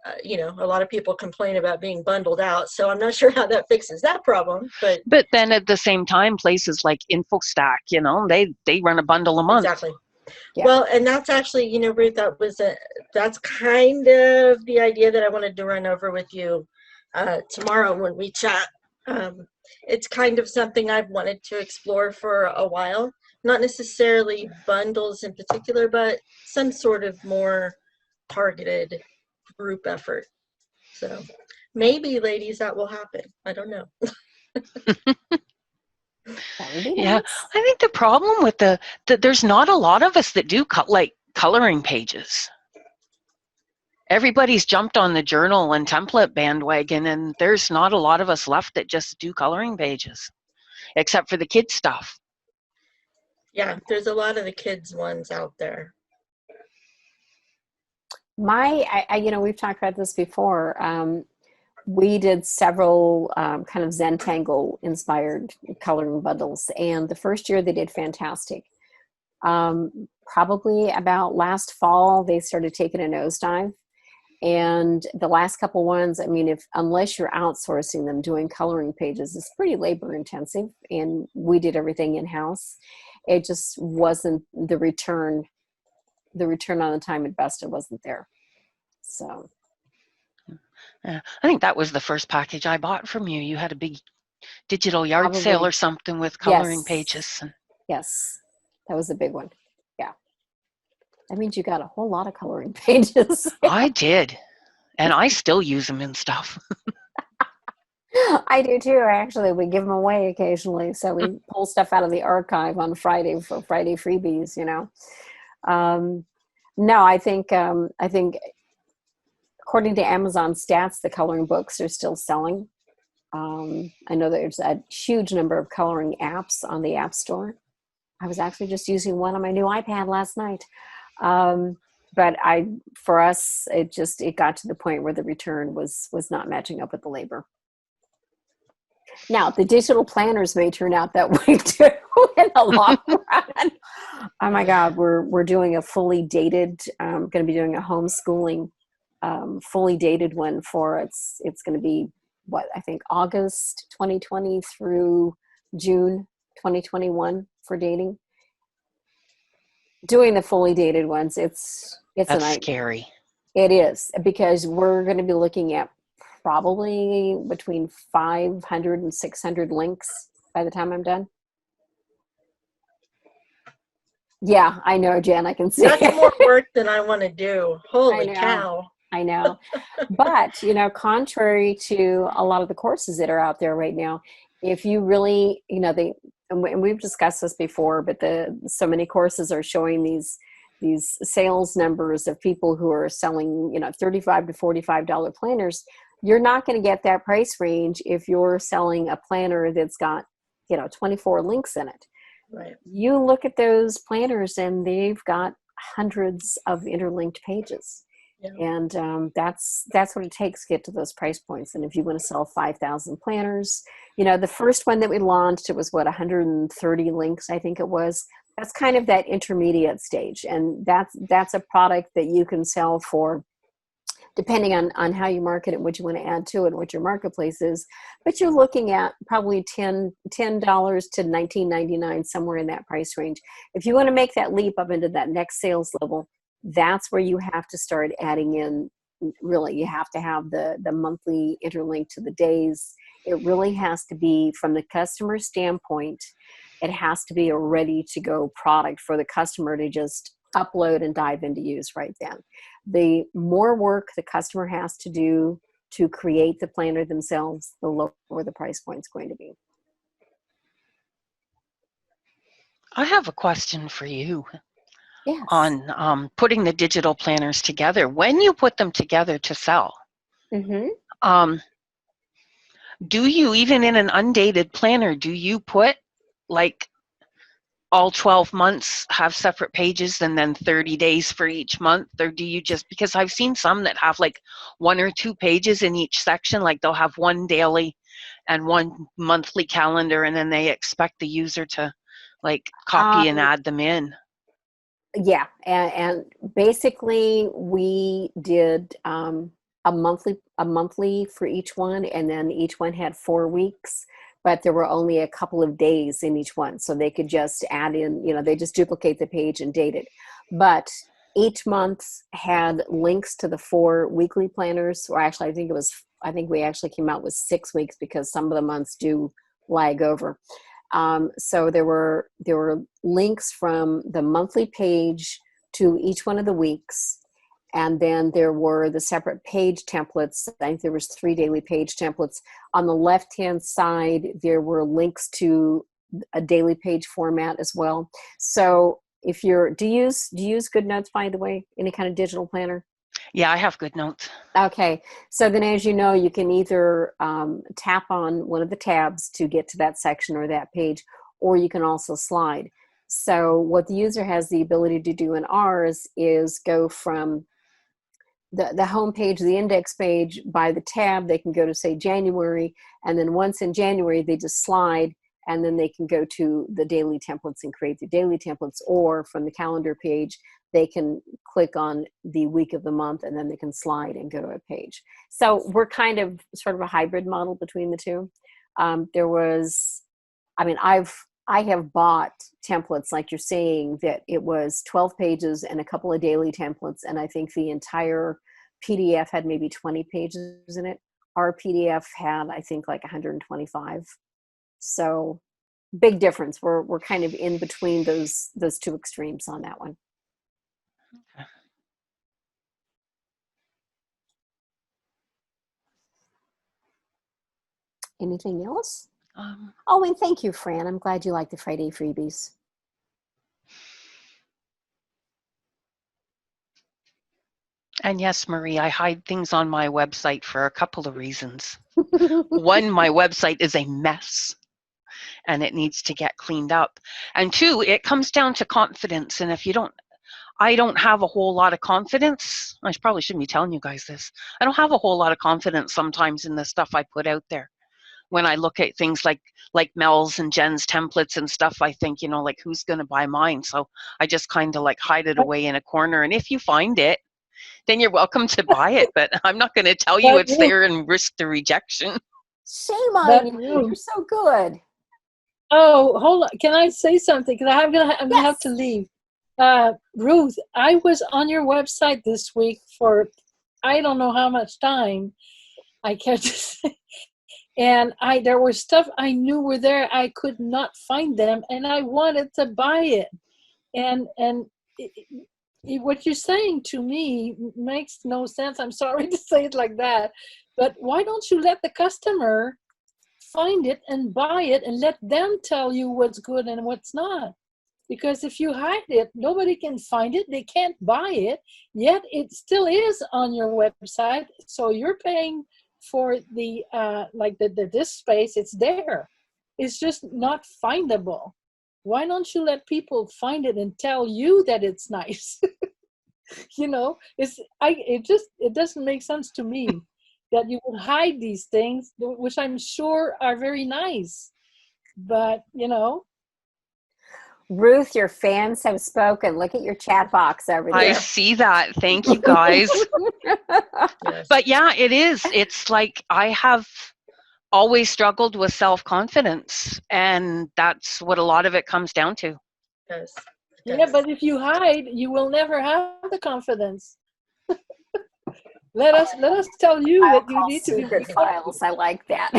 lot of people complain about being bundled out. So I'm not sure how that fixes that problem. But then at the same time, places like InfoStack, they run a bundle a month. Exactly. Yeah. Well, and that's actually, Ruth, that's kind of the idea that I wanted to run over with you tomorrow when we chat. It's kind of something I've wanted to explore for a while, not necessarily bundles in particular, but some sort of more targeted group effort. So maybe, ladies, that will happen. I don't know. Yeah, I think the problem with that there's not a lot of us that do coloring pages. Everybody's jumped on the journal and template bandwagon, and there's not a lot of us left that just do coloring pages, except for the kids stuff. Yeah, there's a lot of the kids ones out there. We've talked about this before. We did several kind of Zentangle inspired coloring bundles, and the first year they did fantastic. Probably about last fall, they started taking a nosedive. And the last couple ones, I mean, unless you're outsourcing them, doing coloring pages is pretty labor intensive, and we did everything in-house. It just wasn't the return on the time invested wasn't there. So I think that was the first package I bought from you. You had a big digital yard sale probably, or something with coloring yes, pages. yes, that was a big one. Yeah, that means you got a whole lot of coloring pages. I did, and I still use them and stuff. I do too. Actually, we give them away occasionally. So we pull stuff out of the archive on Friday for Friday freebies. No, I think according to Amazon stats, the coloring books are still selling. I know there's a huge number of coloring apps on the App Store. I was actually just using one on my new iPad last night. But for us, it got to the point where the return was not matching up with the labor. Now, the digital planners may turn out that way too in the long run. Oh my God, we're doing a fully dated, going to be doing a homeschooling fully dated one for it's going to be I think August 2020 through June 2021 for dating. Doing the fully dated ones, it's That's a nightmare. scary. It is, because we're going to be looking at probably between 500 and 600 links by the time I'm done. Yeah, I know, Jen, I can see. That's more work than I want to do. Holy cow. I know. But, contrary to a lot of the courses that are out there right now, if you really, and we've discussed this before, but so many courses are showing these sales numbers of people who are selling, $35 to $45 planners. You're not going to get that price range if you're selling a planner that's got, 24 links in it. Right. You look at those planners and they've got hundreds of interlinked pages. Yeah. And that's what it takes to get to those price points. And if you want to sell 5,000 planners, the first one that we launched, it was 130 links, I think it was. That's kind of that intermediate stage. And that's a product that you can sell for, depending on how you market it, what you want to add to it, and what your marketplace is. But you're looking at probably $10 to $19.99, somewhere in that price range. If you want to make that leap up into that next sales level, that's where you have to start adding in, really, you have to have the monthly interlink to the days. It really has to be, from the customer standpoint, it has to be a ready-to-go product for the customer to just upload and dive into use right then. The more work the customer has to do to create the planner themselves, the lower the price point is going to be. I have a question for you. Yes. On putting the digital planners together. When you put them together to sell, do you, even in an undated planner, do you put like all 12 months have separate pages and then 30 days for each month? Or do you just, because I've seen some that have like 1 or 2 pages in each section, like they'll have one daily and one monthly calendar, and then they expect the user to like copy and add them in. Yeah, and basically we did a monthly for each one, and then each one had 4 weeks, but there were only a couple of days in each one, so they could just add in, they just duplicate the page and date it. But each month had links to the 4 weekly planners, or actually I think we actually came out with 6 weeks, because some of the months do lag over. So there were links from the monthly page to each one of the weeks. And then there were the separate page templates. I think there was 3 daily page templates. On the left-hand side, there were links to a daily page format as well. So if do you use GoodNotes, by the way, any kind of digital planner? Yeah, I have GoodNotes. Okay, so then, as you know, you can either tap on one of the tabs to get to that section or that page, or you can also slide. So what the user has the ability to do in ours is go from the home page, the index page, by the tab. They can go to, say, January, and then once in January, they just slide, and then they can go to the daily templates and create the daily templates, or from the calendar page, they can click on the week of the month and then they can slide and go to a page. So we're kind of sort of a hybrid model between the two. I have bought templates, like you're saying, that it was 12 pages and a couple of daily templates, and I think the entire PDF had maybe 20 pages in it. Our PDF had, I think, like 125. So big difference. We're kind of in between those two extremes on that one. Okay. Anything else? Oh, and thank you, Fran. I'm glad you like the Friday freebies. And yes, Marie, I hide things on my website for a couple of reasons. One, my website is a mess and it needs to get cleaned up. And two, it comes down to confidence. And if you don't, I don't have a whole lot of confidence. I probably shouldn't be telling you guys this. I don't have a whole lot of confidence sometimes in the stuff I put out there. When I look at things like Mel's and Jen's templates and stuff, I think, like, who's going to buy mine? So I just kind of like hide it away in a corner. And if you find it, then you're welcome to buy it. But I'm not going to tell you it's there and risk the rejection. Shame on you. You're so good. Oh, hold on. Can I say something? Because I'm gonna have to leave. Ruth, I was on your website this week for I don't know how much time. I can't just say. And there were stuff I knew were there. I could not find them, and I wanted to buy it. And what you're saying to me makes no sense. I'm sorry to say it like that, but why don't you let the customer find it and buy it and let them tell you what's good and what's not? Because if you hide it, nobody can find it. They can't buy it, yet it still is on your website. So you're paying for the disk space. It's there. It's just not findable. Why don't you let people find it and tell you that it's nice? It doesn't make sense to me that you would hide these things, which I'm sure are very nice, but Ruth, your fans have spoken. Look at your chat box over there. I see that. Thank you, guys. Yes. But yeah, it is. It's like I have always struggled with self-confidence, and that's what a lot of it comes down to. Yes. Yeah, but if you hide, you will never have the confidence. Let us tell you that you need to be secret files. I like that.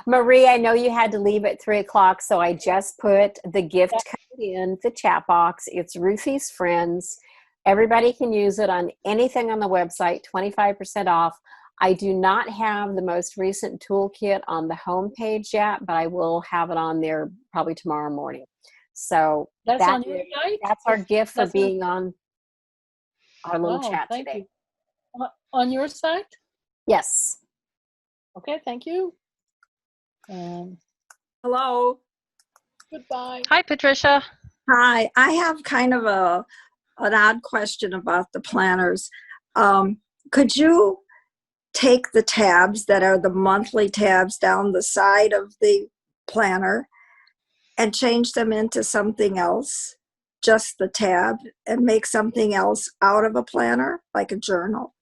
Marie, I know you had to leave at 3:00, so I just put the gift code in the chat box. It's Ruthie's Friends. Everybody can use it on anything on the website, 25% off. I do not have the most recent toolkit on the home page yet, but I will have it on there probably tomorrow morning. So that's on your site? That's our gift for being on our little chat thank today. You. On your site? Yes. Okay, thank you. Hello. Goodbye. Hi, Patricia. Hi. I have kind of an odd question about the planners. Could you take the tabs that are the monthly tabs down the side of the planner and change them into something else, just the tab, and make something else out of a planner, like a journal?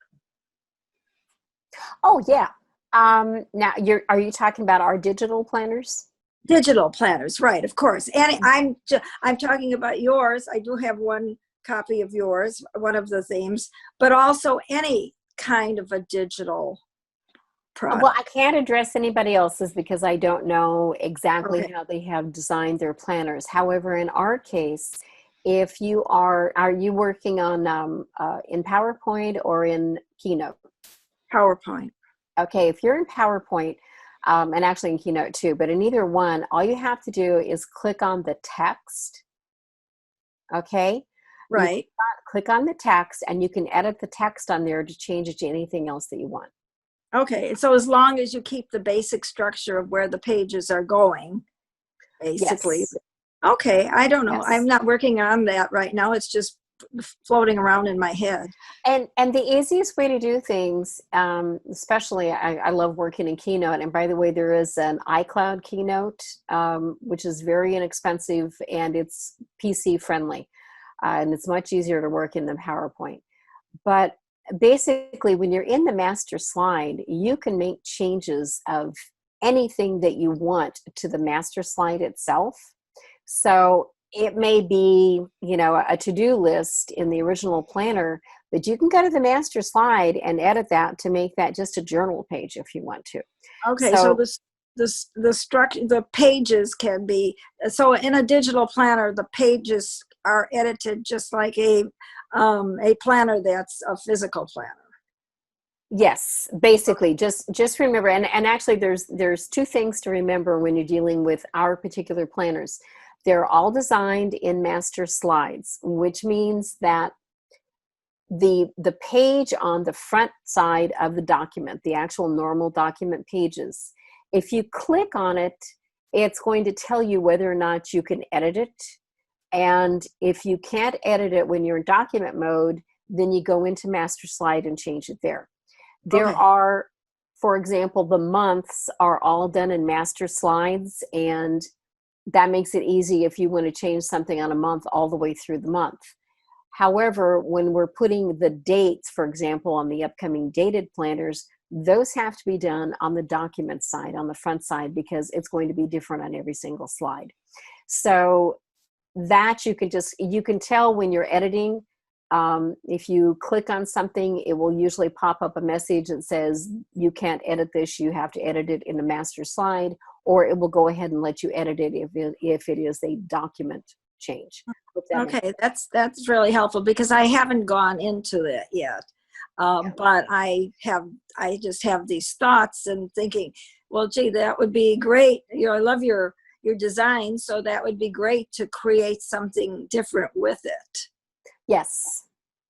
Oh, yeah. Now, are you talking about our digital planners? Digital planners, right, of course. And I'm talking about yours. I do have one copy of yours, one of the themes, but also any kind of a digital product. Well, I can't address anybody else's because I don't know exactly how they have designed their planners. However, in our case, if you are you working on in PowerPoint or in Keynote? PowerPoint. Okay, if you're in PowerPoint, and actually in Keynote too, but in either one, all you have to do is click on the text. Okay? Right. Click on the text, and you can edit the text on there to change it to anything else that you want. Okay, so as long as you keep the basic structure of where the pages are going, basically. Yes. Okay, I don't know. Yes. I'm not working on that right now. It's just floating around in my head. And the easiest way to do things, especially I love working in Keynote. And by the way, there is an iCloud Keynote, which is very inexpensive and it's PC friendly. And it's much easier to work in than PowerPoint. But basically, when you're in the master slide, you can make changes of anything that you want to the master slide itself. So it may be, you know, a to-do list in the original planner, but you can go to the master slide and edit that to make that just a journal page if you want to. Okay, so the structure, the pages can be, so in a digital planner, the pages are edited just like a planner that's a physical planner. Yes, basically, just remember, and actually there's two things to remember when you're dealing with our particular planners. They're all designed in master slides, which means that the page on the front side of the document, the actual normal document pages, if you click on it, it's going to tell you whether or not you can edit it. And if you can't edit it when you're in document mode, then you go into master slide and change it there. There Okay. are, for example, the months are all done in master slides, and that makes it easy if you want to change something on a month all the way through the month. However, when we're putting the dates, for example, on the upcoming dated planners, those have to be done on the document side, on the front side, because it's going to be different on every single slide. So that you can tell when you're editing. If you click on something, it will usually pop up a message that says you can't edit this, you have to edit it in the master slide, or it will go ahead and let you edit it if it is a document change. Okay, that's really helpful because I haven't gone into it yet. But I just have these thoughts and thinking, well, gee, that would be great. You know, I love your design, so that would be great to create something different with it. Yes.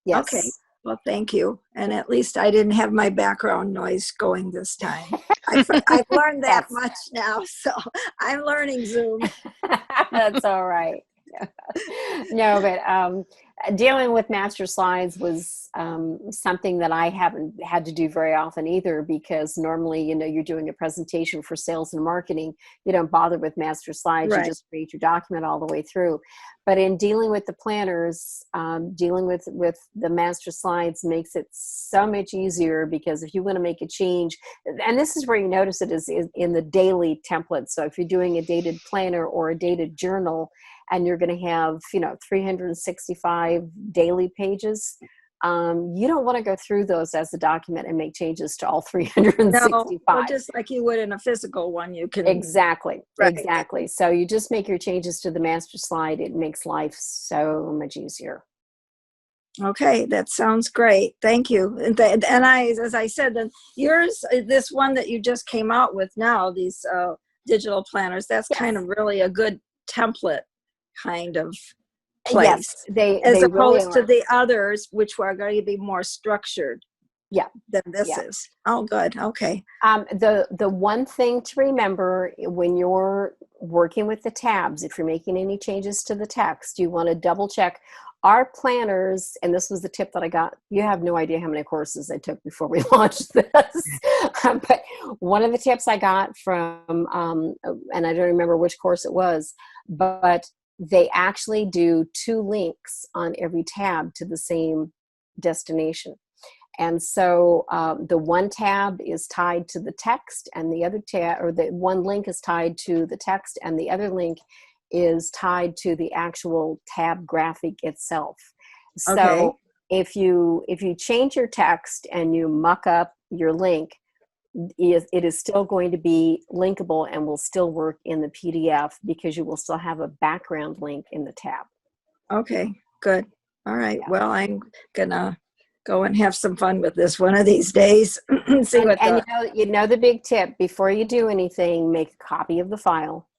Yes. Okay. Well, thank you. And at least I didn't have my background noise going this time. I've learned that much now, so I'm learning Zoom. That's all right. No, but dealing with master slides was something that I haven't had to do very often either, because normally, you know, you're doing a presentation for sales and marketing. You don't bother with master slides. Right. You just create your document all the way through. But in dealing with the planners, dealing with the master slides makes it so much easier, because if you want to make a change, and this is where you notice it is in the daily template. So if you're doing a dated planner or a dated journal, and you're going to have, you know, 365 daily pages, you don't want to go through those as a document and make changes to all 365. No, well, just like you would in a physical one, you can. Exactly. Right. Exactly. So you just make your changes to the master slide. It makes life so much easier. Okay, that sounds great. Thank you. And as I said, then yours, this one that you just came out with now, these digital planners, that's kind of really a good template kind of place. Yes, they opposed really to the others, which are going to be more structured. Yeah. Than this is. Oh, good. Okay. The one thing to remember when you're working with the tabs, if you're making any changes to the text, you want to double check our planners. And this was the tip that I got. You have no idea how many courses I took before we launched this. But one of the tips I got from, and I don't remember which course it was, but they actually do 2 links on every tab to the same destination. And so the one tab is tied to the text, and the other tab, or the one link is tied to the text, and the other link is tied to the actual tab graphic itself. So Okay. if you change your text and you muck up your link, it is still going to be linkable and will still work in the PDF, because you will still have a background link in the tab. Okay, good. All right. Yeah. Well, I'm gonna go and have some fun with this one of these days. You know the big tip: before you do anything, make a copy of the file.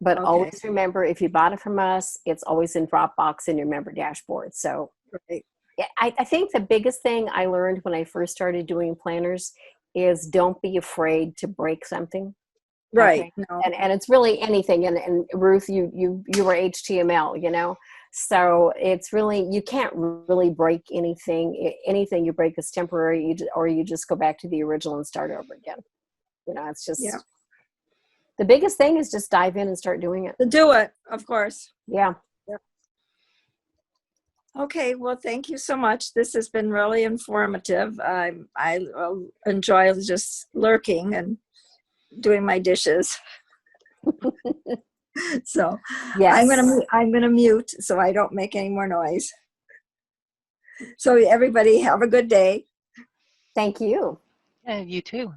But always remember, if you bought it from us, it's always in Dropbox in your member dashboard. So I think the biggest thing I learned when I first started doing planners is don't be afraid to break something. Right. Okay. No. And it's really anything. And Ruth, you were HTML, you know, so it's really, you can't really break anything. Anything you break is temporary, or you just go back to the original and start over again. You know, it's just, Yeah. the biggest thing is just dive in and start doing it. To do it, of course. Yeah. Okay, well, thank you so much. This has been really informative. I enjoy just lurking and doing my dishes. So Yes. I'm gonna mute so I don't make any more noise. So everybody have a good day. Thank you. Yeah, you too.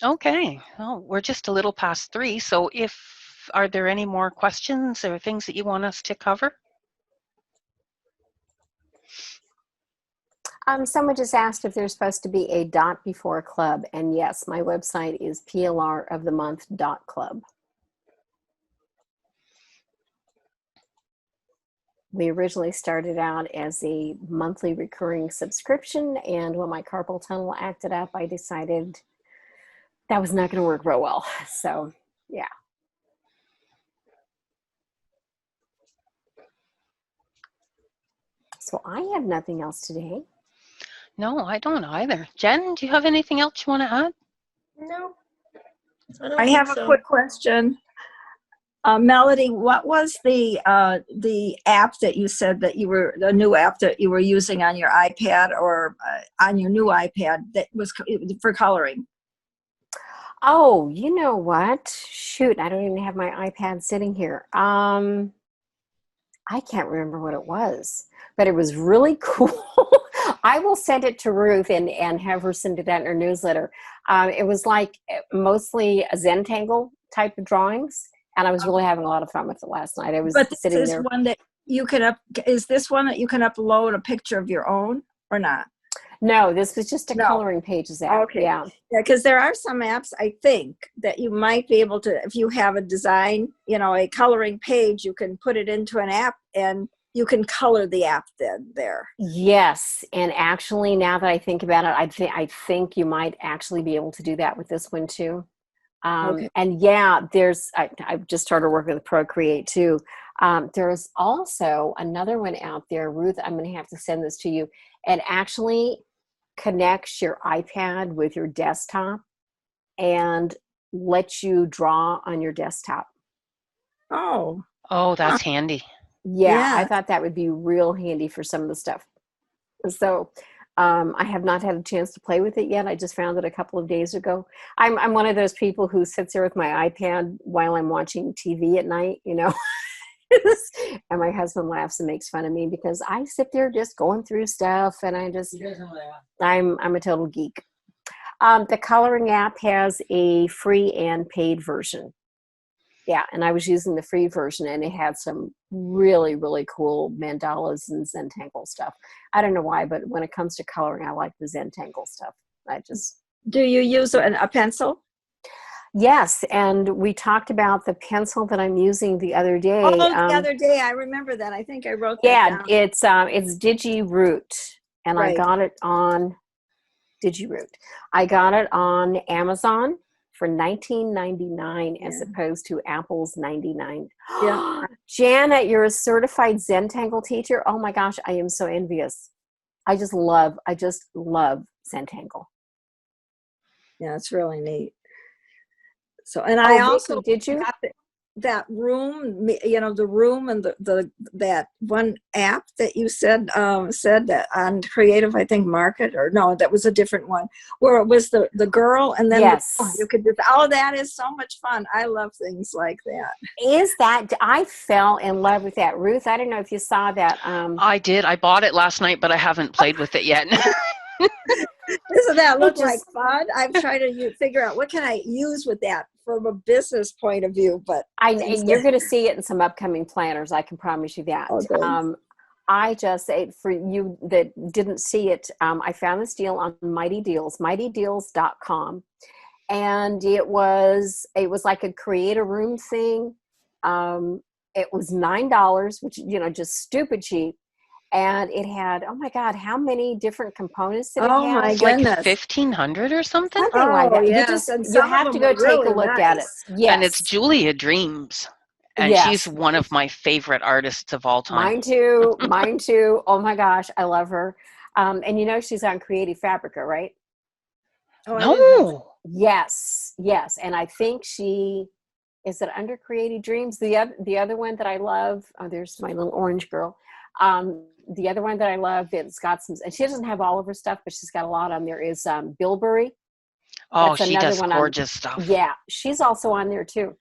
Okay, well, we're just a little past 3, so are there any more questions or things that you want us to cover? Someone just asked if there's supposed to be a dot before club, and yes, my website is plrofthemonth.club. We originally started out as a monthly recurring subscription, and when my carpal tunnel acted up, I decided that was not going to work real well. So, yeah. So I have nothing else today. No, I don't either. Jen, do you have anything else you want to add? No, I don't I think have a so. quick question. Melody, what was the app that you said that you were, the new app that you were using on your iPad or on your new iPad that was for coloring? Oh, you know what? Shoot, I don't even have my iPad sitting here. I can't remember what it was, but it was really cool. I will send it to Ruth and have her send it out in her newsletter. It was like mostly a Zentangle type of drawings, and I was really having a lot of fun with it last night. I was But this sitting is there. one that you can is this one that you can upload a picture of your own or not? No, this was just a No. coloring pages app. Okay. Yeah. Yeah, because there are some apps, I think, that you might be able to, if you have a design, you know, a coloring page, you can put it into an app and you can color the app then there. Yes, and actually, now that I think about it, I think you might actually be able to do that with this one too. Okay. And yeah, I've just started working with Procreate too. There's also another one out there, Ruth. I'm going to have to send this to you. It actually connects your iPad with your desktop and lets you draw on your desktop. Oh. Oh, that's handy. Yeah, I Yeah. thought that would be real handy for some of the stuff. So I have not had a chance to play with it yet. I just found it a couple of days ago. I'm one of those people who sits there with my iPad while I'm watching TV at night, you know. And my husband laughs and makes fun of me because I sit there just going through stuff, and I'm a total geek. The coloring app has a free and paid version. Yeah, and I was using the free version, and it had some really, really cool mandalas and Zentangle stuff. I don't know why, but when it comes to coloring, I like the Zentangle stuff. Do you use a pencil? Yes, and we talked about the pencil that I'm using the other day. Oh, the other day, I remember that. I think I wrote that Yeah, down. it's DigiRoot, and Right. I got it on DigiRoot. I got it on Amazon for $19.99 as opposed to Apple's $99. Yeah. Janet, you're a certified Zentangle teacher. Oh my gosh, I am so envious. I just love Zentangle. Yeah, it's really neat. So, and I also Vicki, did you? got that room, you know, the room and that one app that you said that on Creative, I think Market, or no, that was a different one, where it was the girl and then yes, you could just, oh, that is so much fun. I love things like that. I fell in love with that. Ruth, I don't know if you saw that. I did. I bought it last night, but I haven't played with it yet. Doesn't that look like fun? I'm trying to figure out what can I use with that from a business point of view, but you're going to see it in some upcoming planners. I can promise you that. Okay. I just say, for you that didn't see it, I found this deal on Mighty Deals, mightydeals.com, and it was like a create a room thing. It was $9, which, you know, just stupid cheap. and it had, oh my God, how many different components did it Oh have? my It's like goodness. 1,500 or something. Something like Oh that. yes, and You some of have to them go were take a really look at it. nice. And it's Yes. Julia Dreams. And she's Yes. one of my favorite artists of all time. Mine too. Mine too. Oh my gosh, I love her. And you know she's on Creative Fabrica, right? Oh, I didn't know that. No. Yes, yes. And I think she is it under Creative Dreams. The other one that I love. Oh, there's my little orange girl. The other one that I love that's got some, and she doesn't have all of her stuff, but she's got a lot on there. Is Bilberry. Oh, That's she another does one gorgeous stuff. Yeah, she's also on there too.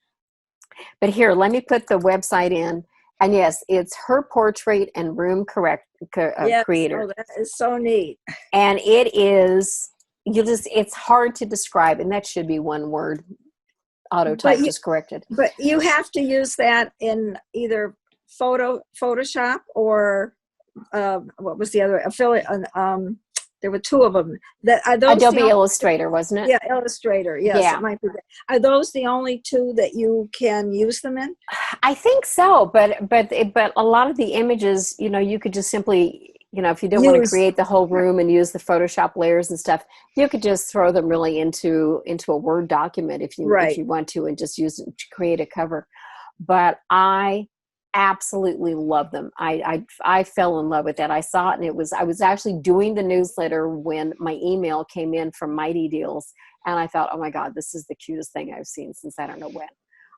But here, let me put the website in. And yes, it's her portrait and room Yes. creator. Oh, that is so neat. And it is, it's hard to describe. And that should be one word. Autotype just corrected. But you have to use that in either Photoshop or what was the other affiliate? There were two of them. That are those Adobe Illustrator, wasn't it? Yeah, Illustrator. Yes, Yeah. it might be. Are those the only two that you can use them in? I think so, but a lot of the images, you could just simply, if you didn't want to create the whole room and use the Photoshop layers and stuff, you could just throw them really into a Word document if you want to, and just use it to create a cover. But I absolutely love them. I fell in love with that. I saw it, and I was actually doing the newsletter when my email came in from Mighty Deals, and I thought, oh my God, this is the cutest thing I've seen since I don't know when.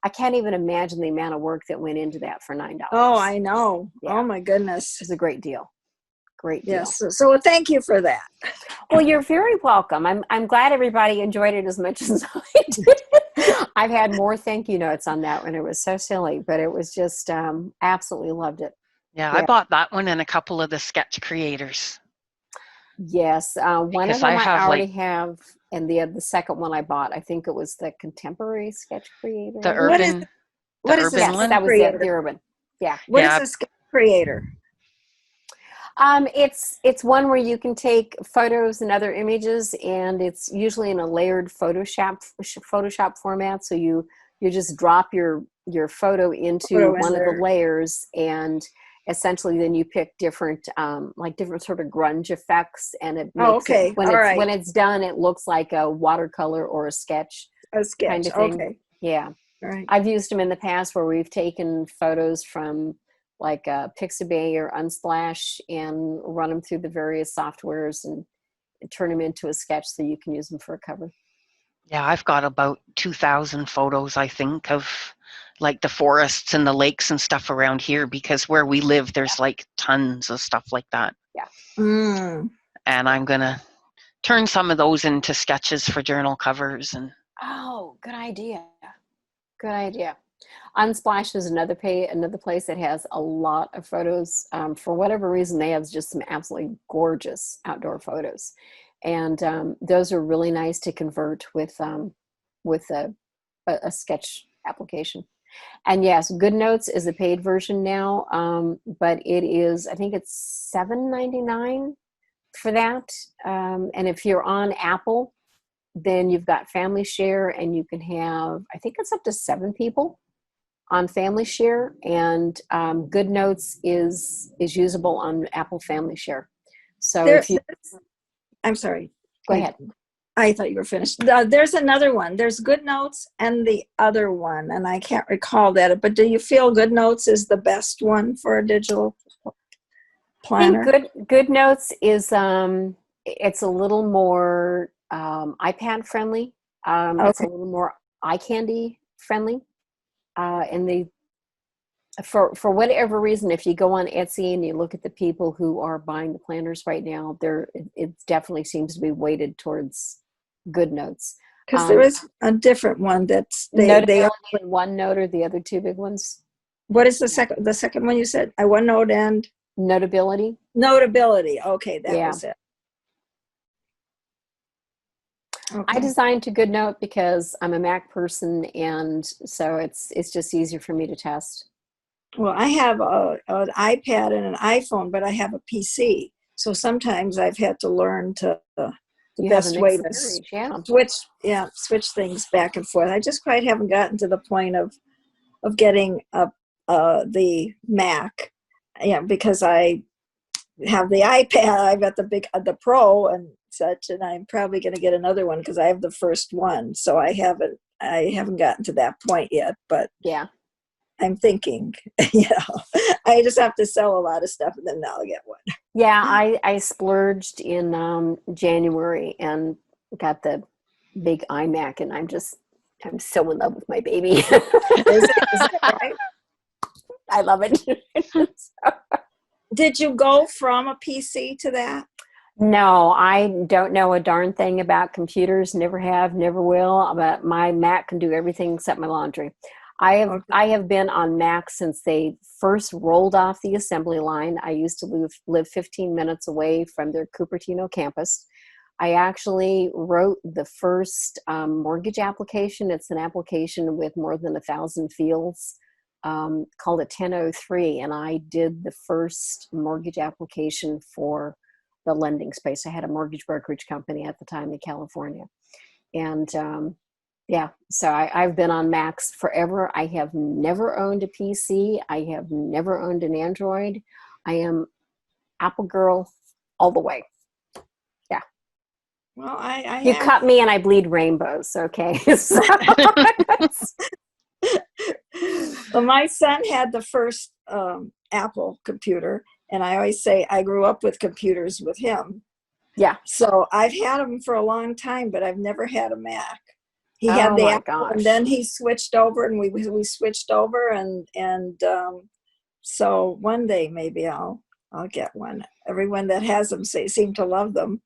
I can't even imagine the amount of work that went into that for $9. Oh, I know. Yeah. Oh my goodness. It's a great deal. Great deal. Yes. So thank you for that. Well, you're very welcome. I'm glad everybody enjoyed it as much as I did. I've had more thank you notes on that one. It was so silly, but it was just absolutely loved it. Yeah, I bought that one and a couple of the sketch creators. Yes, one of them I already have, and the second one I bought, I think it was the Contemporary Sketch Creator. The Urban. What is yes, one? that was it. The Urban. Yeah. What is a sketch creator? It's one where you can take photos and other images, and it's usually in a layered Photoshop format. So you just drop your photo into one of the layers, and essentially then you pick different different sort of grunge effects, and it makes it, when it's done, it looks like a watercolor or a sketch. A sketch, kind of thing. okay. Yeah. Right. I've used them in the past where we've taken photos from like Pixabay or Unsplash and run them through the various softwares and turn them into a sketch so you can use them for a cover. Yeah, I've got about 2,000 photos, I think, of like the forests and the lakes and stuff around here, because where we live, there's like tons of stuff like that. Yeah. Mm. And I'm going to turn some of those into sketches for journal covers. And oh, good idea. Good idea. Unsplash is another place that has a lot of photos. For whatever reason, they have just some absolutely gorgeous outdoor photos, and those are really nice to convert with a sketch application. And yes, GoodNotes is a paid version now, but it is, I think it's $7.99 for that. And if you're on Apple, then you've got Family Share, and you can have, I think it's up to 7 people on Family Share, and GoodNotes is usable on Apple Family Share. So I'm sorry. Go ahead. I thought you were finished. There's another one. There's GoodNotes and the other one, and I can't recall that. But do you feel GoodNotes is the best one for a digital planner? I think GoodNotes is it's a little more iPad friendly. It's a little more eye candy friendly. And for whatever reason, if you go on Etsy and you look at the people who are buying the planners right now, it definitely seems to be weighted towards GoodNotes. Because there is a different one that's Notability and OneNote are the other two big ones. What is the second one you said? OneNote and Notability. Notability. Okay, that was it. Okay. I designed to GoodNote because I'm a Mac person, and so it's just easier for me to test. Well, I have an iPad and an iPhone, but I have a PC. So sometimes I've had to learn the best way to switch things back and forth. I just quite haven't gotten to the point of getting the Mac, because I have the iPad. I've got the Pro and such, and I'm probably going to get another one because I have the first one. So I haven't gotten to that point yet, but Yeah. I'm thinking, I just have to sell a lot of stuff and then I'll get one. Yeah, I splurged in January and got the big iMac, and I'm so in love with my baby. Is it right? I love it. Did you go from a PC to that? No, I don't know a darn thing about computers. Never have, never will. But my Mac can do everything except my laundry. I have been on Mac since they first rolled off the assembly line. I used to live 15 minutes away from their Cupertino campus. I actually wrote the first mortgage application. It's an application with more than 1,000 fields, called a 1003, and I did the first mortgage application for the lending space. I had a mortgage brokerage company at the time in California, and yeah, so I've been on Macs forever. I have never owned a PC. I have never owned an Android. I am Apple girl all the way. Yeah. Well, I You have. cut me and I bleed rainbows. Okay. So. Well, my son had the first Apple computer, and I always say I grew up with computers with him. Yeah. So I've had them for a long time, but I've never had a Mac. He Oh had the my Apple, gosh. and then he switched over, and we switched over, and so one day maybe I'll get one. Everyone that has them seem to love them.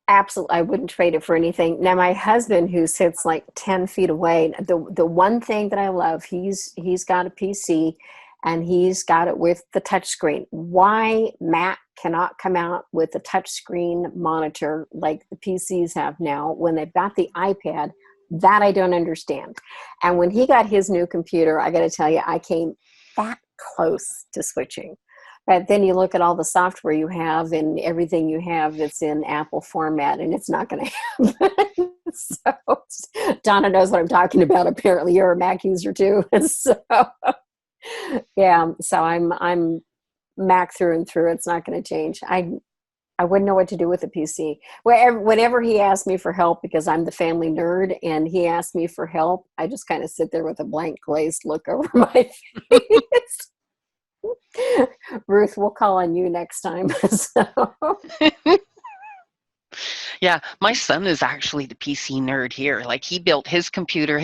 Absolutely, I wouldn't trade it for anything. Now, my husband, who sits like 10 feet away, the one thing that I love, he's got a PC, and he's got it with the touchscreen. Why Mac cannot come out with a touchscreen monitor like the PCs have now when they've got the iPad, that I don't understand. And when he got his new computer, I got to tell you, I came that close to switching. But then you look at all the software you have and everything you have that's in Apple format, and it's not going to happen. So Donna knows what I'm talking about. Apparently, you're a Mac user too. So yeah, so I'm Mac through and through. It's not going to change. I wouldn't know what to do with a PC. Whenever he asked me for help, because I'm the family nerd, and he asked me for help, I just kind of sit there with a blank glazed look over my face. Ruth, we'll call on you next time. So. Yeah, my son is actually the PC nerd here. Like, he built his computer,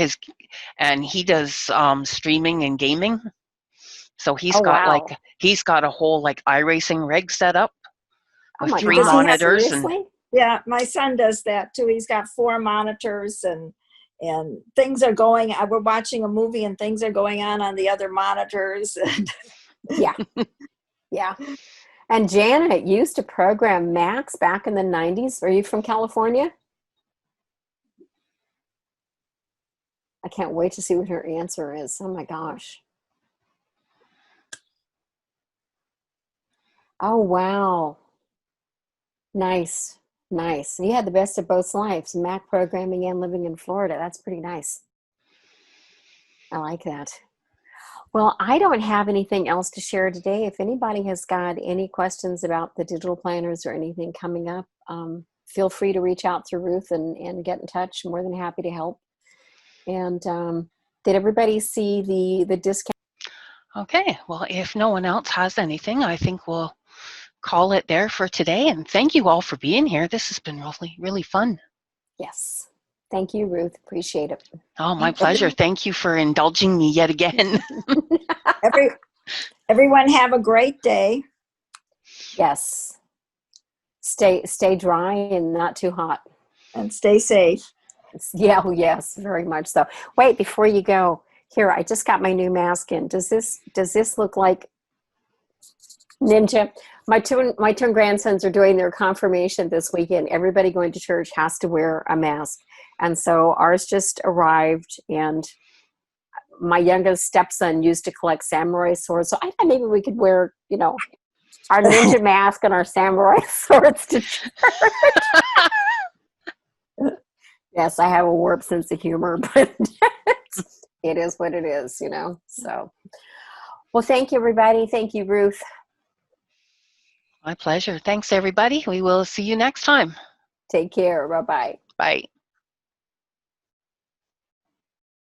and he does streaming and gaming. So he's he's got a whole like iRacing rig set up with 3 monitors. Seriously? Yeah, my son does that too. He's got 4 monitors, and things are going. We're watching a movie, and things are going on the other monitors. Yeah. Yeah. And Janet used to program Macs back in the 90s. Are you from California? I can't wait to see what her answer is. Oh my gosh. Oh, wow. Nice. Nice. You had the best of both lives, Mac programming and living in Florida. That's pretty nice. I like that. Well, I don't have anything else to share today. If anybody has got any questions about the digital planners or anything coming up, feel free to reach out to Ruth and get in touch. More than happy to help. And did everybody see the discount? Okay, well, if no one else has anything, I think we'll call it there for today. And thank you all for being here. This has been really, really fun. Yes. Thank you, Ruth. Appreciate it. Oh, my pleasure. Thank you for indulging me yet again. Everyone have a great day. Yes. Stay dry and not too hot. And stay safe. Yeah, oh, yes, very much so. Wait, before you go, here, I just got my new mask in. Does this look like Ninja? My two grandsons are doing their confirmation this weekend. Everybody going to church has to wear a mask. And so ours just arrived, and my youngest stepson used to collect samurai swords. So I thought maybe we could wear, our ninja mask and our samurai swords to church. Yes, I have a warped sense of humor, but it is what it is, So, well, thank you, everybody. Thank you, Ruth. My pleasure. Thanks, everybody. We will see you next time. Take care. Bye-bye. Bye.